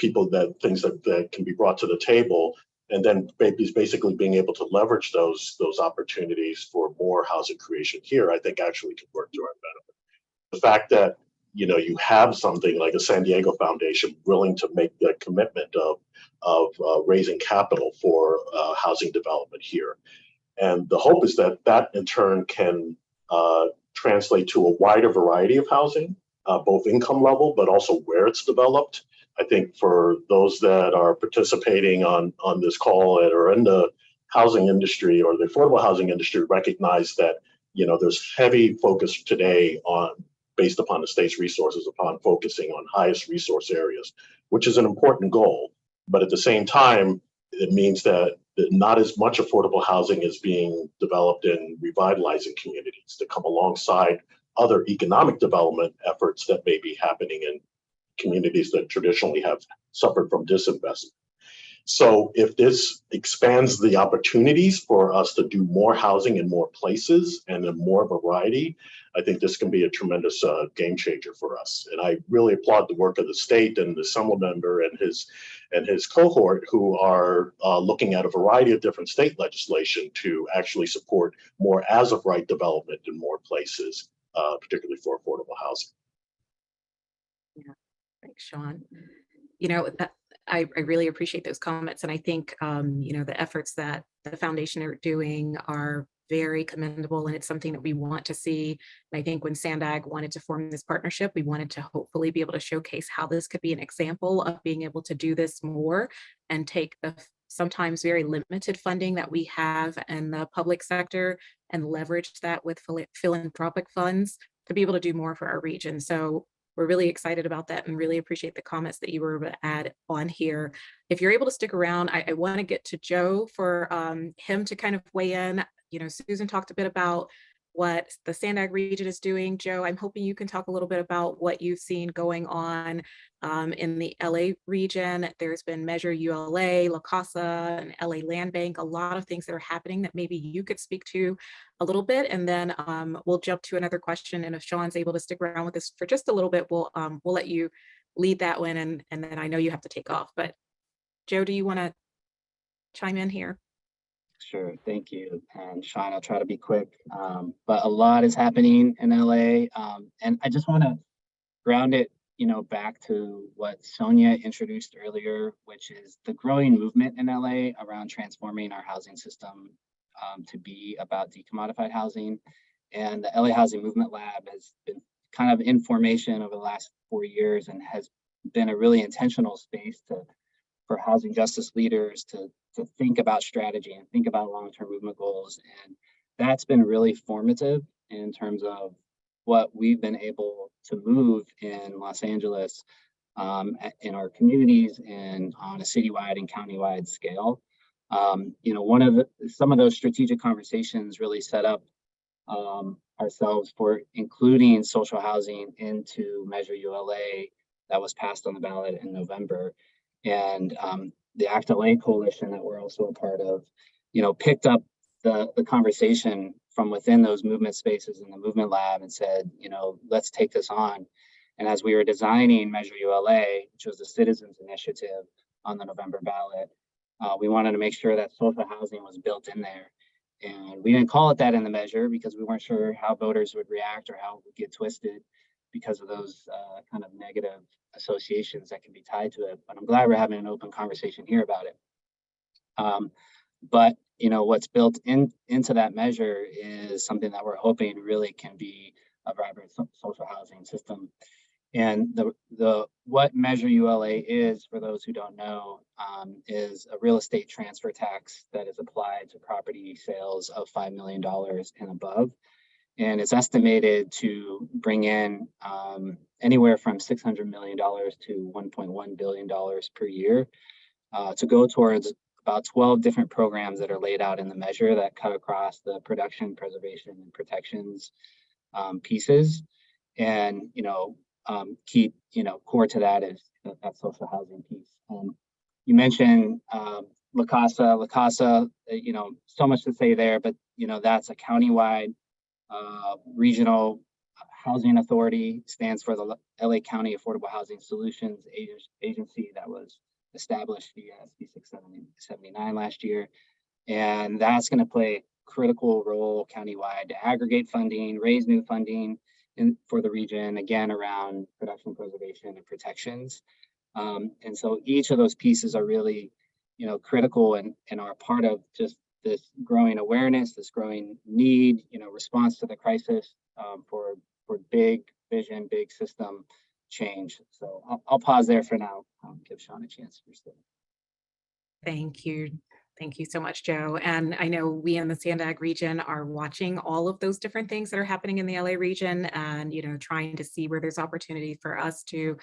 Speaker 8: things that can be brought to the table, and then basically being able to leverage those opportunities for more housing creation here, I think actually can work to our benefit. The fact that you have something like a San Diego Foundation willing to make the commitment of raising capital for housing development here, and the hope is that that in turn can translate to a wider variety of housing, both income level, but also where it's developed. I think for those that are participating on this call that are in the housing industry or the affordable housing industry recognize that, there's heavy focus today based upon the state's resources upon focusing on highest resource areas, which is an important goal. But at the same time, it means that not as much affordable housing is being developed in revitalizing communities to come alongside other economic development efforts that may be happening in communities that traditionally have suffered from disinvestment. So if this expands the opportunities for us to do more housing in more places and in more variety, I think this can be a tremendous game changer for us. And I really applaud the work of the state and the Assemblymember and his cohort who are looking at a variety of different state legislation to actually support more as of right development in more places, particularly for affordable housing.
Speaker 7: Yeah, thanks, Sean. I really appreciate those comments. And I think, the efforts that the foundation are doing are very commendable, and it's something that we want to see. And I think when SANDAG wanted to form this partnership, we wanted to hopefully be able to showcase how this could be an example of being able to do this more and take the sometimes very limited funding that we have in the public sector and leverage that with philanthropic funds to be able to do more for our region. So we're really excited about that and really appreciate the comments that you were able to add on here. If you're able to stick around, I want to get to Joe for him to kind of weigh in. Susan talked a bit about what the SANDAG region is doing. Joe, I'm hoping you can talk a little bit about what you've seen going on in the LA region. There's been Measure ULA, La Casa, and LA Land Bank, a lot of things that are happening that maybe you could speak to a little bit. And then we'll jump to another question. And if Sean's able to stick around with us for just a little bit, we'll let you lead that one. And then I know you have to take off. But Joe, do you want to chime in here?
Speaker 10: Sure, thank you. And Sean, I'll try to be quick, but a lot is happening in LA. And I just want to ground it, back to what Sonia introduced earlier, which is the growing movement in LA around transforming our housing system to be about decommodified housing. And the LA Housing Movement Lab has been kind of in formation over the last 4 years and has been a really intentional space for housing justice leaders to think about strategy and think about long-term movement goals. And that's been really formative in terms of what we've been able to move in Los Angeles, in our communities and on a citywide and countywide scale. Some of those strategic conversations really set up ourselves for including social housing into Measure ULA that was passed on the ballot in November. And the ACT LA coalition that we're also a part of, picked up the conversation from within those movement spaces in the movement lab and said, let's take this on. And as we were designing Measure ULA, which was a citizens initiative on the November ballot, we wanted to make sure that social housing was built in there. And we didn't call it that in the measure because we weren't sure how voters would react or how it would get twisted because of those kind of negative associations that can be tied to it. But I'm glad we're having an open conversation here about it. But what's built into that measure is something that we're hoping really can be a vibrant social housing system. And what Measure ULA is, for those who don't know, is a real estate transfer tax that is applied to property sales of $5 million and above. And it's estimated to bring in anywhere from $600 million to $1.1 billion per year to go towards about 12 different programs that are laid out in the measure that cut across the production, preservation, and protections pieces. And, core to that is that social housing piece. You mentioned La Casa, so much to say there, but that's a countywide regional housing authority, stands for the LA County Affordable Housing Solutions Agency that was established via SB 679 last year. And that's going to play a critical role countywide to aggregate funding, raise new funding for the region, again, around production, preservation, and protections. And so each of those pieces are really, critical and are part of just this growing awareness, this growing need, response to the crisis for big vision, big system change. So I'll pause there for now, give Sean a chance to respond.
Speaker 7: Thank you. Thank you so much, Joe. And I know we in the SANDAG region are watching all of those different things that are happening in the LA region and, trying to see where there's opportunity for us to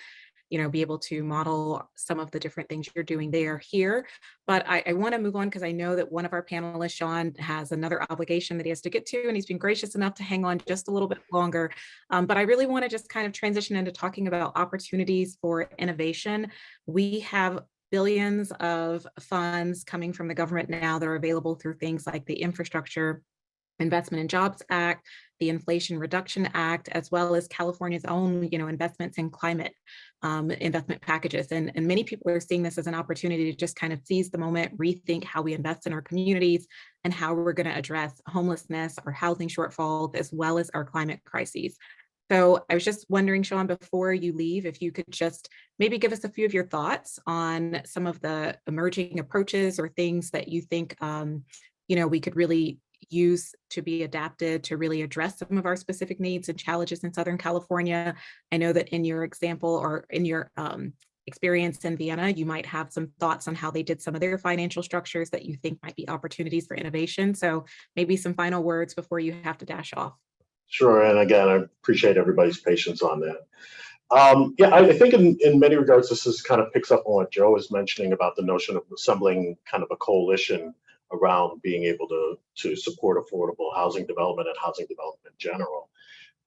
Speaker 7: be able to model some of the different things you're doing there here. But I want to move on because I know that one of our panelists, Sean, has another obligation that he has to get to, and he's been gracious enough to hang on just a little bit longer. But I really want to just kind of transition into talking about opportunities for innovation. We have billions of funds coming from the government now that are available through things like the Infrastructure Investment and Jobs Act, the Inflation Reduction Act, as well as California's own, investments in climate investment packages. And many people are seeing this as an opportunity to just kind of seize the moment, rethink how we invest in our communities and how we're going to address homelessness, our housing shortfalls, as well as our climate crises. So I was just wondering, Sean, before you leave, if you could just maybe give us a few of your thoughts on some of the emerging approaches or things that you think, we could really use to be adapted to really address some of our specific needs and challenges in Southern California. I know that in your example or in your experience in Vienna, you might have some thoughts on how they did some of their financial structures that you think might be opportunities for innovation. So maybe some final words before you have to dash off.
Speaker 8: Sure, and again, I appreciate everybody's patience on that. I think in many regards, this is kind of picks up on what Joe was mentioning about the notion of assembling kind of a coalition around being able to support affordable housing development and housing development in general.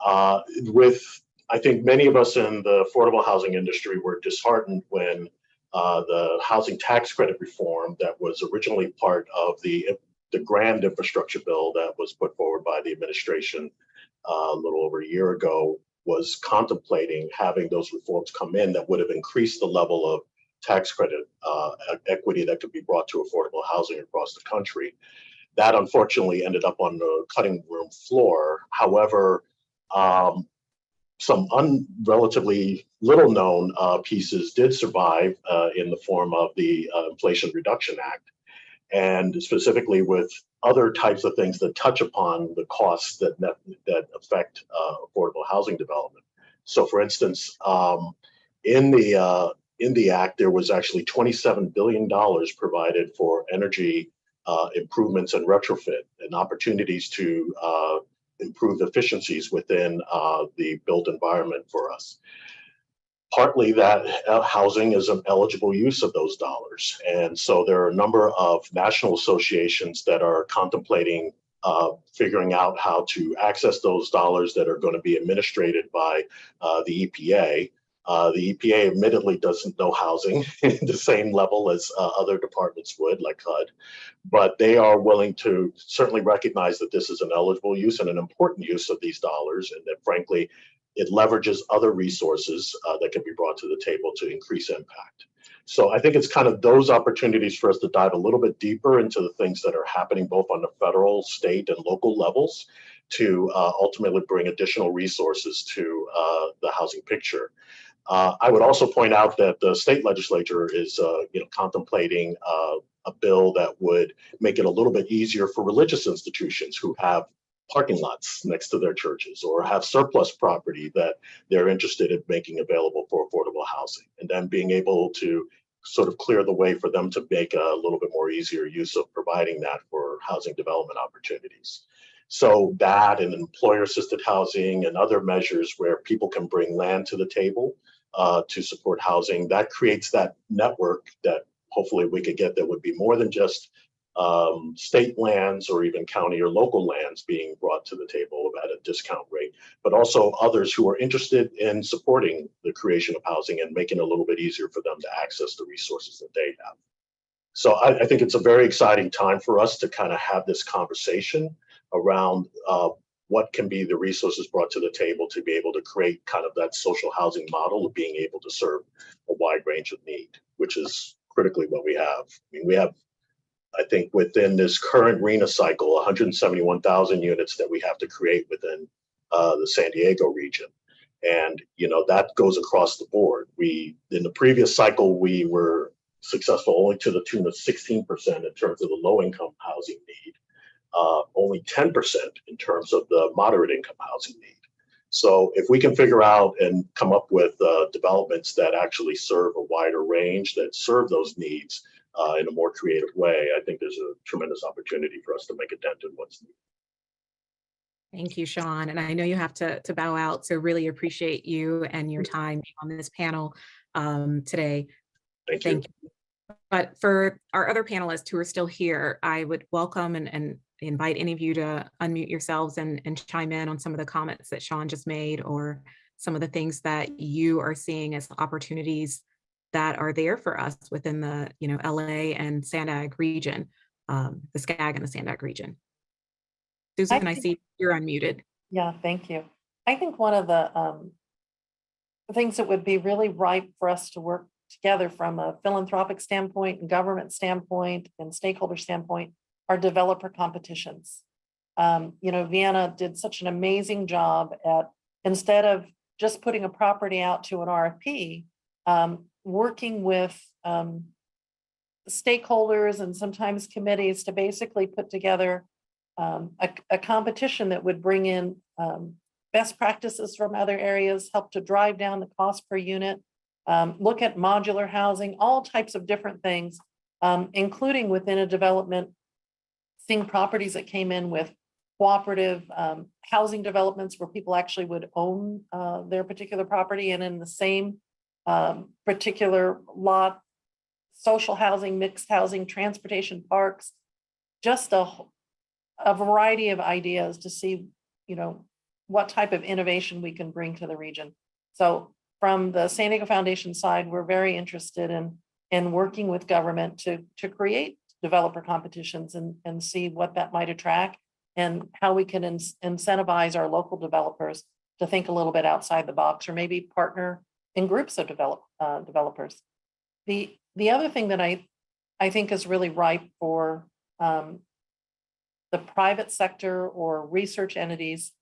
Speaker 8: I think many of us in the affordable housing industry were disheartened when the housing tax credit reform that was originally part of the grand infrastructure bill that was put forward by the administration a little over a year ago was contemplating having those reforms come in that would have increased the level of tax credit equity that could be brought to affordable housing across the country. That unfortunately ended up on the cutting room floor. However, some relatively little known pieces did survive in the form of the Inflation Reduction Act, and specifically with other types of things that touch upon the costs that affect affordable housing development. So for instance, in the act, there was actually $27 billion provided for energy improvements and retrofit and opportunities to improve efficiencies within the built environment for us. Partly that housing is an eligible use of those dollars. And so there are a number of national associations that are contemplating figuring out how to access those dollars that are going to be administrated by the EPA. The EPA admittedly doesn't know housing in the same level as other departments would, like HUD, but they are willing to certainly recognize that this is an eligible use and an important use of these dollars, and that frankly, it leverages other resources that can be brought to the table to increase impact. So I think it's kind of those opportunities for us to dive a little bit deeper into the things that are happening both on the federal, state, and local levels to ultimately bring additional resources to the housing picture. I would also point out that the state legislature is contemplating a bill that would make it a little bit easier for religious institutions who have parking lots next to their churches or have surplus property that they're interested in making available for affordable housing, and then being able to sort of clear the way for them to make a little bit more easier use of providing that for housing development opportunities. So that and employer-assisted housing and other measures where people can bring land to the table to support housing, that creates that network that hopefully we could get that would be more than just state lands or even county or local lands being brought to the table at a discount rate, but also others who are interested in supporting the creation of housing and making it a little bit easier for them to access the resources that they have. So I think it's a very exciting time for us to kind of have this conversation around what can be the resources brought to the table to be able to create kind of that social housing model of being able to serve a wide range of need, which is critically what we have. I mean, we have, I think, within this current RHNA cycle, 171,000 units that we have to create within the San Diego region. And, you know, that goes across the board. In the previous cycle, we were successful only to the tune of 16% in terms of the low income housing need, only 10% in terms of the moderate income housing need. So if we can figure out and come up with developments that actually serve a wider range, that serve those needs in a more creative way, I think there's a tremendous opportunity for us to make a dent in what's needed.
Speaker 7: Thank you, Sean. And I know you have to bow out, so really appreciate you and your time on this panel today.
Speaker 8: Thank you.
Speaker 7: But for our other panelists who are still here, I would welcome and invite any of you to unmute yourselves and chime in on some of the comments that Sean just made, or some of the things that you are seeing as opportunities that are there for us within the LA and SANDAG region, the SCAG and the SANDAG region. Susan, I see you're unmuted.
Speaker 12: Yeah, thank you. I think one of the things that would be really ripe for us to work together from a philanthropic standpoint and government standpoint and stakeholder standpoint are developer competitions. Vienna did such an amazing job at, instead of just putting a property out to an RFP, working with stakeholders and sometimes committees to basically put together a competition that would bring in best practices from other areas, help to drive down the cost per unit, look at modular housing, all types of different things, including within a development, seeing properties that came in with cooperative housing developments where people actually would own their particular property, and in the same particular lot, social housing, mixed housing, transportation, parks, just a variety of ideas to see, what type of innovation we can bring to the region. So from the San Diego Foundation side, we're very interested in working with government to create developer competitions and see what that might attract and how we can incentivize our local developers to think a little bit outside the box, or maybe partner in groups of developers. The other thing that I think is really ripe for the private sector or research entities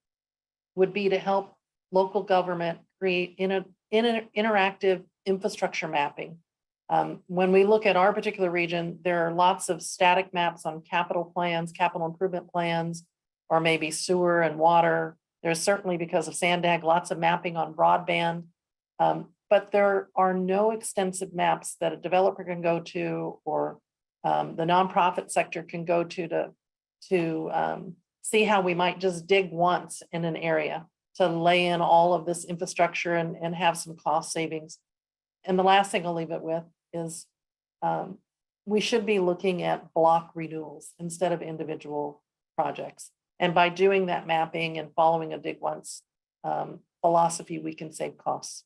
Speaker 12: would be to help local government create interactive infrastructure mapping. When we look at our particular region, there are lots of static maps on capital plans, capital improvement plans, or maybe sewer and water. There's certainly, because of SANDAG, lots of mapping on broadband, but there are no extensive maps that a developer can go to, or the nonprofit sector can go to see how we might just dig once in an area to lay in all of this infrastructure and have some cost savings. And the last thing I'll leave it with is we should be looking at block renewals instead of individual projects. And by doing that mapping and following a dig once philosophy, we can save costs.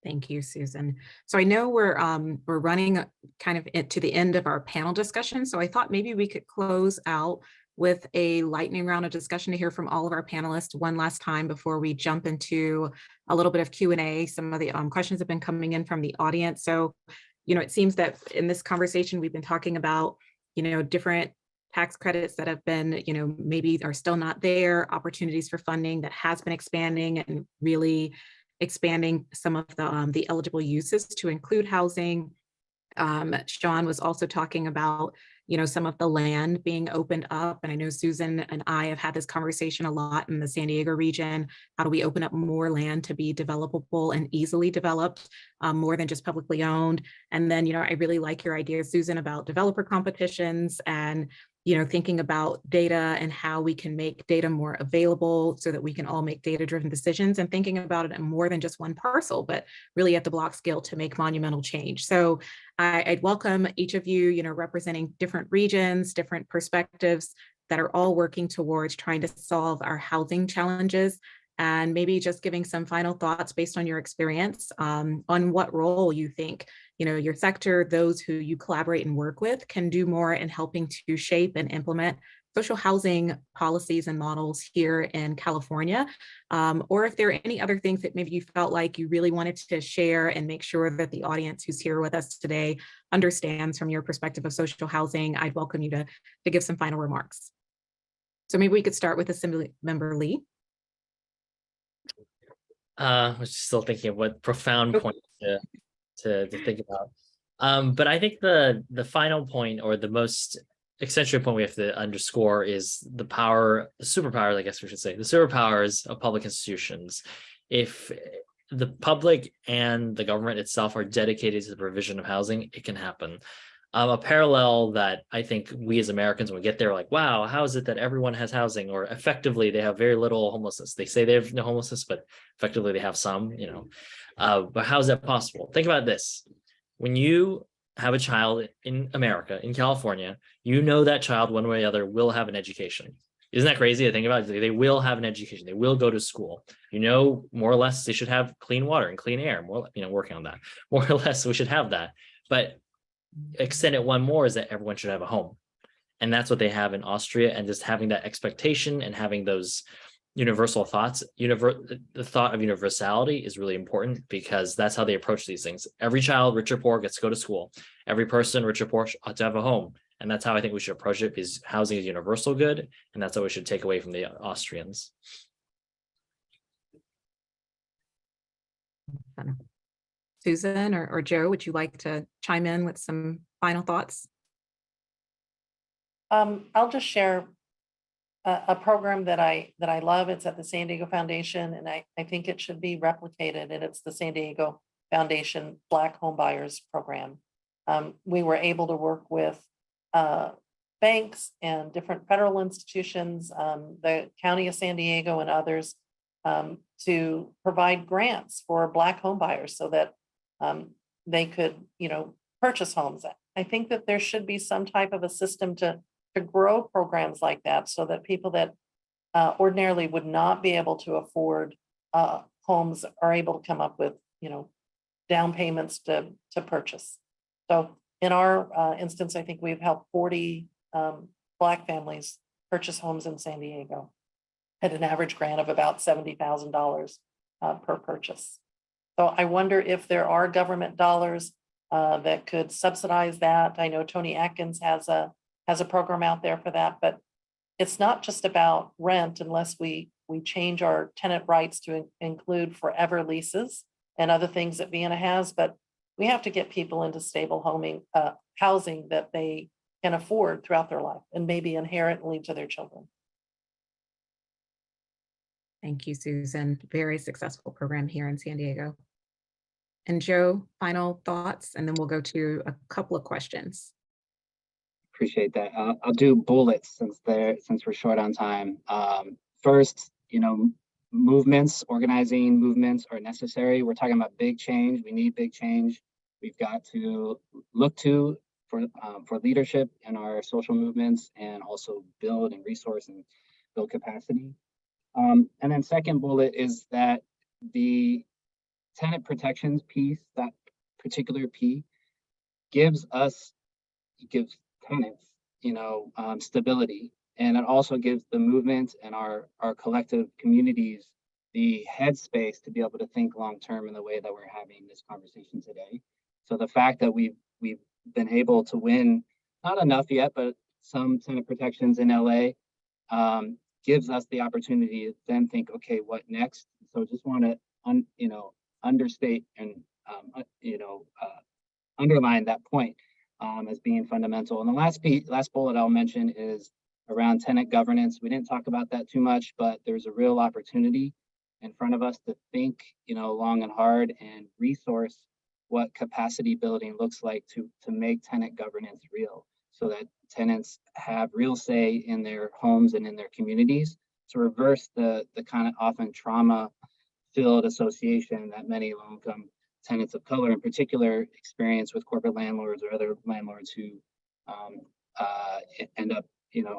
Speaker 7: Thank you, Susan. So I know we're running kind of to the end of our panel discussion. So I thought maybe we could close out with a lightning round of discussion to hear from all of our panelists one last time before we jump into a little bit of Q&A. Some of the questions have been coming in from the audience. So, it seems that in this conversation, we've been talking about, different tax credits that have been, maybe are still not there, opportunities for funding that has been expanding and really expanding some of the eligible uses to include housing. Sean was also talking about, some of the land being opened up. And I know Susan and I have had this conversation a lot in the San Diego region. How do we open up more land to be developable and easily developed, more than just publicly owned? And then, I really like your idea, Susan, about developer competitions and thinking about data and how we can make data more available so that we can all make data-driven decisions, and thinking about it in more than just one parcel, but really at the block scale to make monumental change. So I'd welcome each of you, representing different regions, different perspectives that are all working towards trying to solve our housing challenges and maybe just giving some final thoughts based on your experience on what role you think, your sector, those who you collaborate and work with, can do more in helping to shape and implement social housing policies and models here in California, or if there are any other things that maybe you felt like you really wanted to share and make sure that the audience who's here with us today understands from your perspective of social housing, I'd welcome you to give some final remarks. So maybe we could start with Assemblymember Lee.
Speaker 11: I was still thinking of what profound point to think about. But I think the final point, or the most accentuated point we have to underscore, is the superpowers, I guess we should say, the superpowers of public institutions. If the public and the government itself are dedicated to the provision of housing, it can happen. A parallel that I think we as Americans, when we get there, like, wow, how is it that everyone has housing, or effectively they have very little homelessness? They say they have no homelessness, but effectively they have some, but how is that possible? Think about this. When you have a child in America, in California, that child one way or the other will have an education. Isn't that crazy to think about? They will have an education. They will go to school. More or less they should have clean water and clean air. Working on that. More or less we should have that. But extend it one more is that everyone should have a home. And that's what they have in Austria. And just having that expectation and having those universal thoughts, the thought of universality is really important, because that's how they approach these things. Every child, rich or poor, gets to go to school. Every person, rich or poor, ought to have a home. And that's how I think we should approach it, because housing is universal good. And that's what we should take away from the Austrians.
Speaker 7: Susan or Joe, would you like to chime in with some final thoughts?
Speaker 12: I'll just share a program that I love. It's at the San Diego Foundation, and I think it should be replicated, and it's the San Diego Foundation Black Home Buyers Program. We were able to work with banks and different federal institutions, the County of San Diego and others, to provide grants for Black home buyers so that they could, purchase homes. I think that there should be some type of a system to grow programs like that, so that people that ordinarily would not be able to afford homes are able to come up with, down payments to purchase. So in our instance, I think we've helped 40 Black families purchase homes in San Diego at an average grant of about $70,000 per purchase. So I wonder if there are government dollars that could subsidize that. I know Tony Atkins has a program out there for that, but it's not just about rent unless we change our tenant rights to include forever leases and other things that Vienna has. But we have to get people into stable housing that they can afford throughout their life and maybe inherit and leave to their children.
Speaker 7: Thank you, Susan. Very successful program here in San Diego. And Joe, final thoughts, and then we'll go to a couple of questions.
Speaker 10: Appreciate that. I'll do bullets since we're short on time. First, organizing movements are necessary. We're talking about big change. We need big change. We've got to look to for leadership in our social movements, and also build and resource and build capacity. And then second bullet is that the tenant protections piece, that particular P, gives tenants, stability, and it also gives the movement and our collective communities the headspace to be able to think long-term in the way that we're having this conversation today. So the fact that we've been able to win, not enough yet, but some tenant protections in LA, gives us the opportunity to then think, okay, what next? So just want to, understate and, underline that point as being fundamental. And the last bullet I'll mention is around tenant governance. We didn't talk about that too much, but there's a real opportunity in front of us to think, long and hard and resource what capacity building looks like to make tenant governance real, so that tenants have real say in their homes and in their communities, to reverse the kind of often trauma-filled association that many low-income tenants of color in particular experience with corporate landlords or other landlords who end up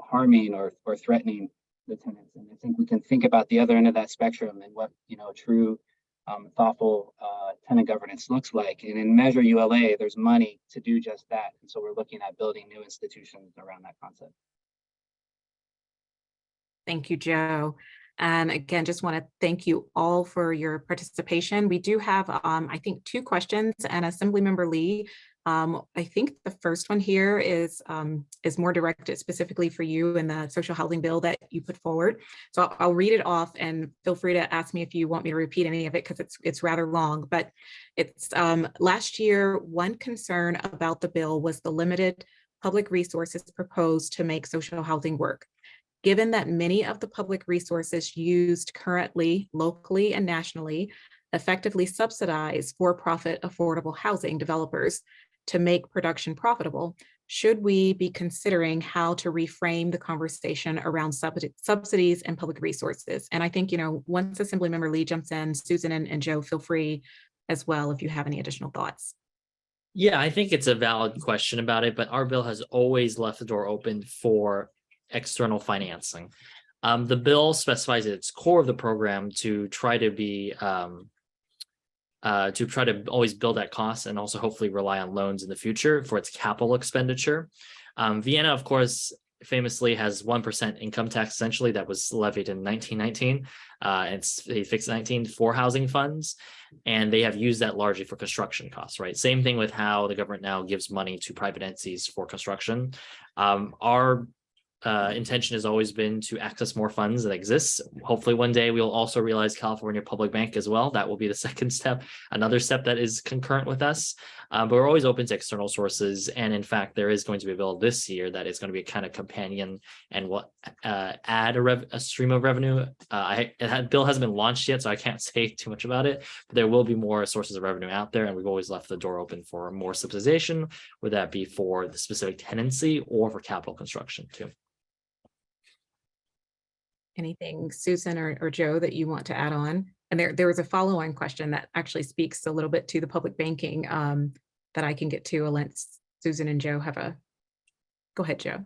Speaker 10: harming or threatening the tenants. And I think we can think about the other end of that spectrum and what, true thoughtful tenant governance looks like. And in Measure ULA, there's money to do just that. And so we're looking at building new institutions around that concept.
Speaker 7: Thank you, Joe. And again, just want to thank you all for your participation. We do have, I think, 2 questions, and Assemblymember Lee, I think the first one here is more directed specifically for you in the social housing bill that you put forward. So I'll read it off, and feel free to ask me if you want me to repeat any of it, because it's rather long. But it's last year, one concern about the bill was the limited public resources proposed to make social housing work. Given that many of the public resources used currently, locally and nationally, effectively subsidize for-profit affordable housing developers to make production profitable, should we be considering how to reframe the conversation around subsidies and public resources? And I think, once Assemblymember Lee jumps in, Susan and Joe, feel free as well if you have any additional thoughts.
Speaker 11: Yeah, I think it's a valid question about it, but our bill has always left the door open for external financing. The bill specifies at its core of the program to try to be always build at cost and also hopefully rely on loans in the future for its capital expenditure. Vienna, of course, famously has 1% income tax essentially that was levied in 1919. They fixed 19 for housing funds, and they have used that largely for construction costs, right? Same thing with how the government now gives money to private entities for construction. Our intention has always been to access more funds that exist. Hopefully one day we'll also realize California Public Bank as well. That will be the second step, another step that is concurrent with us. But we're always open to external sources. And in fact, there is going to be a bill this year that is going to be a kind of companion and will add a stream of revenue. Bill hasn't been launched yet, so I can't say too much about it, but there will be more sources of revenue out there. And we've always left the door open for more subsidization, whether that be for the specific tenancy or for capital construction too.
Speaker 7: Anything, Susan or Joe, that you want to add on? And there was a follow-on question that actually speaks a little bit to the public banking that I can get to. I'll let Susan and Joe have a, go ahead, Joe.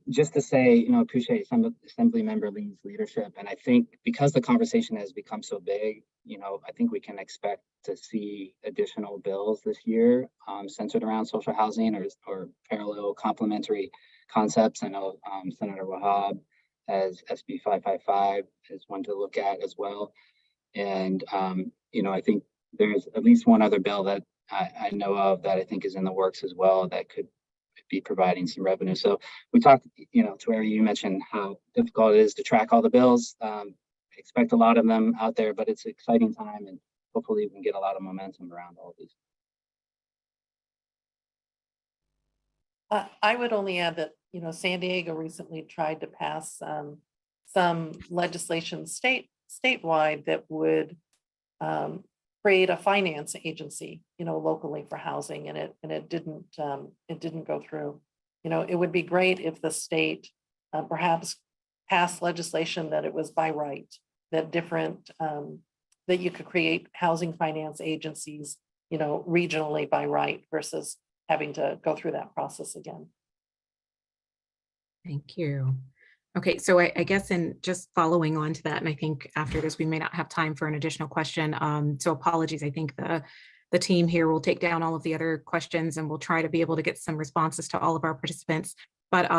Speaker 10: Just to say, appreciate Assemblymember Lee's leadership. And I think because the conversation has become so big, I think we can expect to see additional bills this year centered around social housing or parallel complementary concepts. I know Senator Wahab as SB 555 is one to look at as well. And, I think there's at least one other bill that I know of that I think is in the works as well that could be providing some revenue. So we talked, to where you mentioned how difficult it is to track all the bills. Expect a lot of them out there, but it's an exciting time, and hopefully we can get a lot of momentum around all of these.
Speaker 12: I would only add that, San Diego recently tried to pass some legislation statewide that would create a finance agency, locally for housing, and it didn't go through. It would be great if the state perhaps passed legislation that it was by right, that that you could create housing finance agencies, regionally by right versus having to go through that process again.
Speaker 7: Thank you. Okay, so I guess in just following on to that, and I think after this, we may not have time for an additional question. So apologies, I think the team here will take down all of the other questions and we'll try to be able to get some responses to all of our participants. But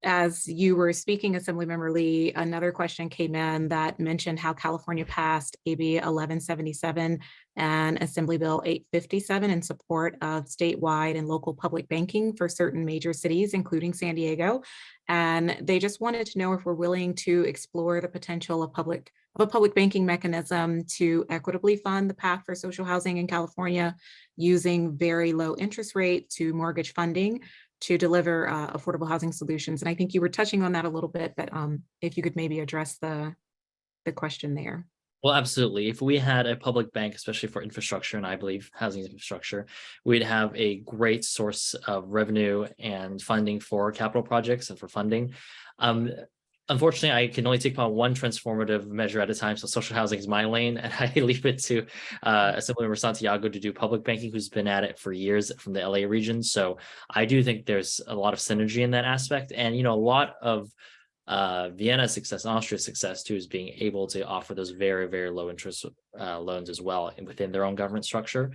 Speaker 7: as you were speaking, Assemblymember Lee, another question came in that mentioned how California passed AB 1177 and Assembly Bill 857 in support of statewide and local public banking for certain major cities, including San Diego. And they just wanted to know if we're willing to explore the potential of a public banking mechanism to equitably fund the path for social housing in California using very low interest rate to mortgage funding to deliver affordable housing solutions. And I think you were touching on that a little bit, but if you could maybe address the question there.
Speaker 11: Well, absolutely. If we had a public bank, especially for infrastructure, and I believe housing infrastructure, we'd have a great source of revenue and funding for capital projects and for funding. Unfortunately, I can only take on one transformative measure at a time. So social housing is my lane, and I leave it to Assemblymember Santiago to do public banking, who's been at it for years from the LA region. So I do think there's a lot of synergy in that aspect. And, a lot of Vienna's success, Austria's success too, is being able to offer those very, very low interest loans as well within their own government structure,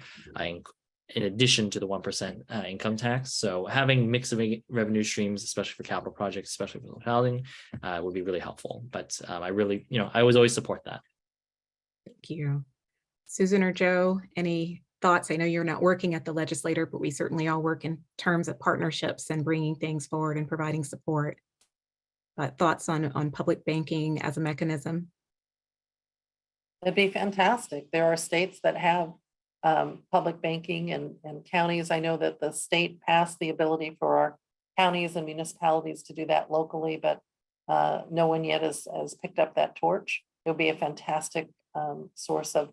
Speaker 11: in addition to the 1% income tax. So having mix of revenue streams, especially for capital projects, especially for housing, would be really helpful. But I really, I would always support that.
Speaker 7: Thank you. Susan or Joe, any thoughts? I know you're not working at the legislature, but we certainly all work in terms of partnerships and bringing things forward and providing support. But thoughts on public banking as a mechanism?
Speaker 12: It'd be fantastic. There are states that have public banking and counties. I know that the state passed the ability for our counties and municipalities to do that locally, but no one yet has picked up that torch. It would be a fantastic source of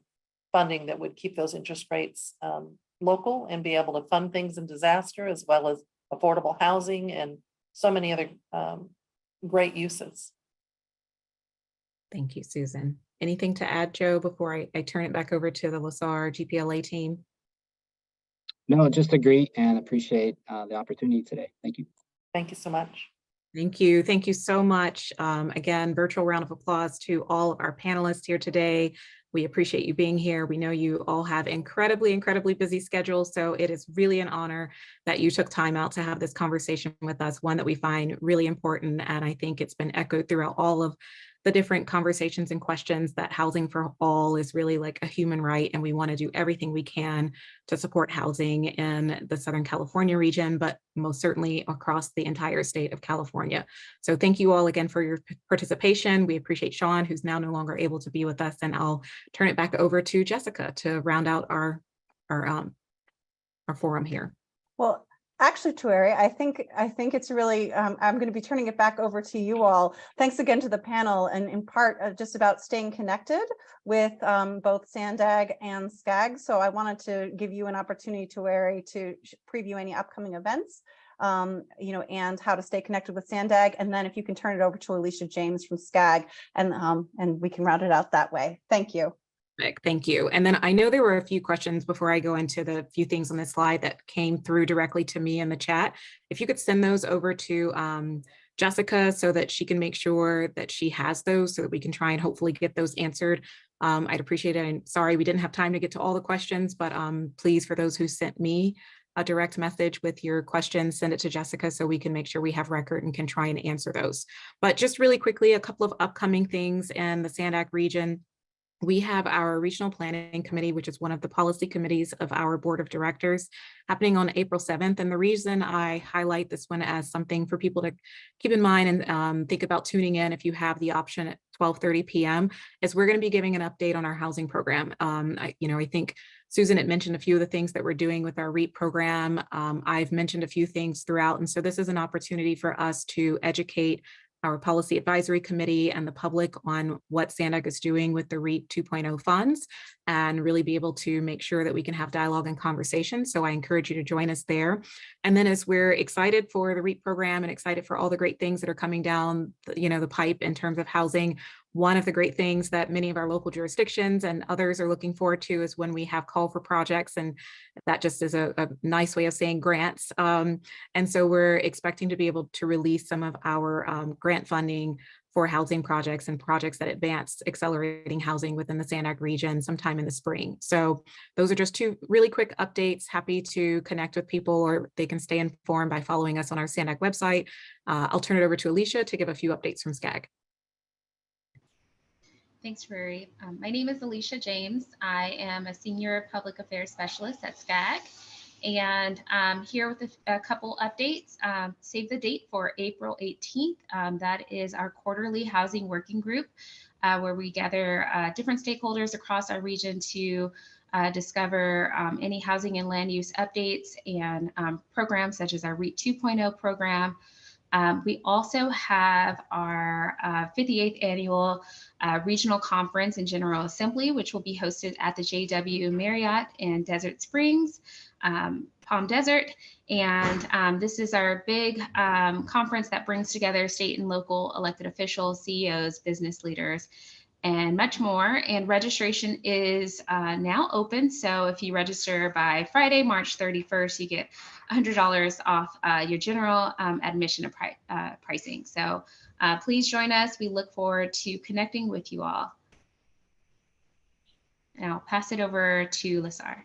Speaker 12: funding that would keep those interest rates local and be able to fund things in disaster, as well as affordable housing and so many other great uses.
Speaker 7: Thank you, Susan. Anything to add, Joe, before I turn it back over to the LaSar GPLA team?
Speaker 10: No, just agree and appreciate the opportunity today. Thank you.
Speaker 12: Thank you so much.
Speaker 7: Thank you. Thank you so much. Again, virtual round of applause to all of our panelists here today. We appreciate you being here. We know you all have incredibly, incredibly busy schedules, so it is really an honor that you took time out to have this conversation with us, one that we find really important. And I think it's been echoed throughout all of the different conversations and questions that housing for all is really like a human right. And we want to do everything we can to support housing in the Southern California region, but most certainly across the entire state of California. So thank you all again for your participation. We appreciate Sean, who's now no longer able to be with us, and I'll turn it back over to Jessica to round out our forum here.
Speaker 1: Well, actually, Tueri, I think it's really, I'm going to be turning it back over to you all. Thanks again to the panel, and in part just about staying connected with both SANDAG and SCAG. So I wanted to give you an opportunity, Tueri, to preview any upcoming events, and how to stay connected with SANDAG. And then if you can turn it over to Alicia James from SCAG, and we can round it out that way. Thank you.
Speaker 7: Thank you. And then I know there were a few questions before I go into the few things on this slide that came through directly to me in the chat. If you could send those over to Jessica so that she can make sure that she has those so that we can try and hopefully get those answered. I'd appreciate it. I'm sorry we didn't have time to get to all the questions, but please, for those who sent me a direct message with your questions, send it to Jessica so we can make sure we have record and can try and answer those. But just really quickly, a couple of upcoming things in the SANDAG region. We have our Regional Planning Committee, which is one of the policy committees of our board of directors, happening on April 7th. And the reason I highlight this one as something for people to keep in mind and think about tuning in if you have the option at 12:30 p.m. is we're going to be giving an update on our housing program. I think Susan had mentioned a few of the things that we're doing with our REAP program. I've mentioned a few things throughout. And so this is an opportunity for us to educate our policy advisory committee and the public on what SANDAG is doing with the REAP 2.0 funds, and really be able to make sure that we can have dialogue and conversation. So I encourage you to join us there. And then as we're excited for the REAP program and excited for all the great things that are coming down, the pipe in terms of housing, one of the great things that many of our local jurisdictions and others are looking forward to is when we have call for projects, and that just is a nice way of saying grants. And so we're expecting to be able to release some of our grant funding for housing projects and projects that advance accelerating housing within the SANDAG region sometime in the spring. So those are just two really quick updates. Happy to connect with people, or they can stay informed by following us on our SANDAG website. I'll turn it over to Alicia to give a few updates from SCAG.
Speaker 13: Thanks, Rory. My name is Alicia James. I am a Senior Public Affairs Specialist at SCAG, and I'm here with a couple updates. Save the date for April 18th. That is our quarterly housing working group, where we gather different stakeholders across our region to discover any housing and land use updates and programs such as our REAP 2.0 program. We also have our 58th annual regional conference and General Assembly, which will be hosted at the JW Marriott in Desert Springs, Palm Desert. And this is our big conference that brings together state and local elected officials, CEOs, business leaders, and much more. And registration is now open. So if you register by Friday, March 31st, you get $100 off your general admission pricing. So Please join us. We look forward to connecting with you all. And I'll pass it over to Lasar.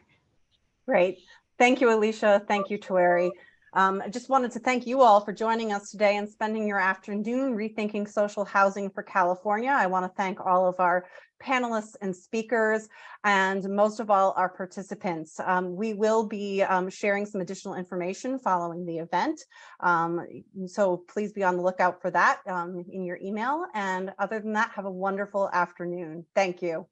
Speaker 1: Great. Thank you, Alicia. Thank you, Tueri. I just wanted to thank you all for joining us today and spending your afternoon rethinking social housing for California. I want to thank all of our panelists and speakers, and most of all, our participants. We will be sharing some additional information following the event. So please be on the lookout for that in your email. And other than that, have a wonderful afternoon. Thank you.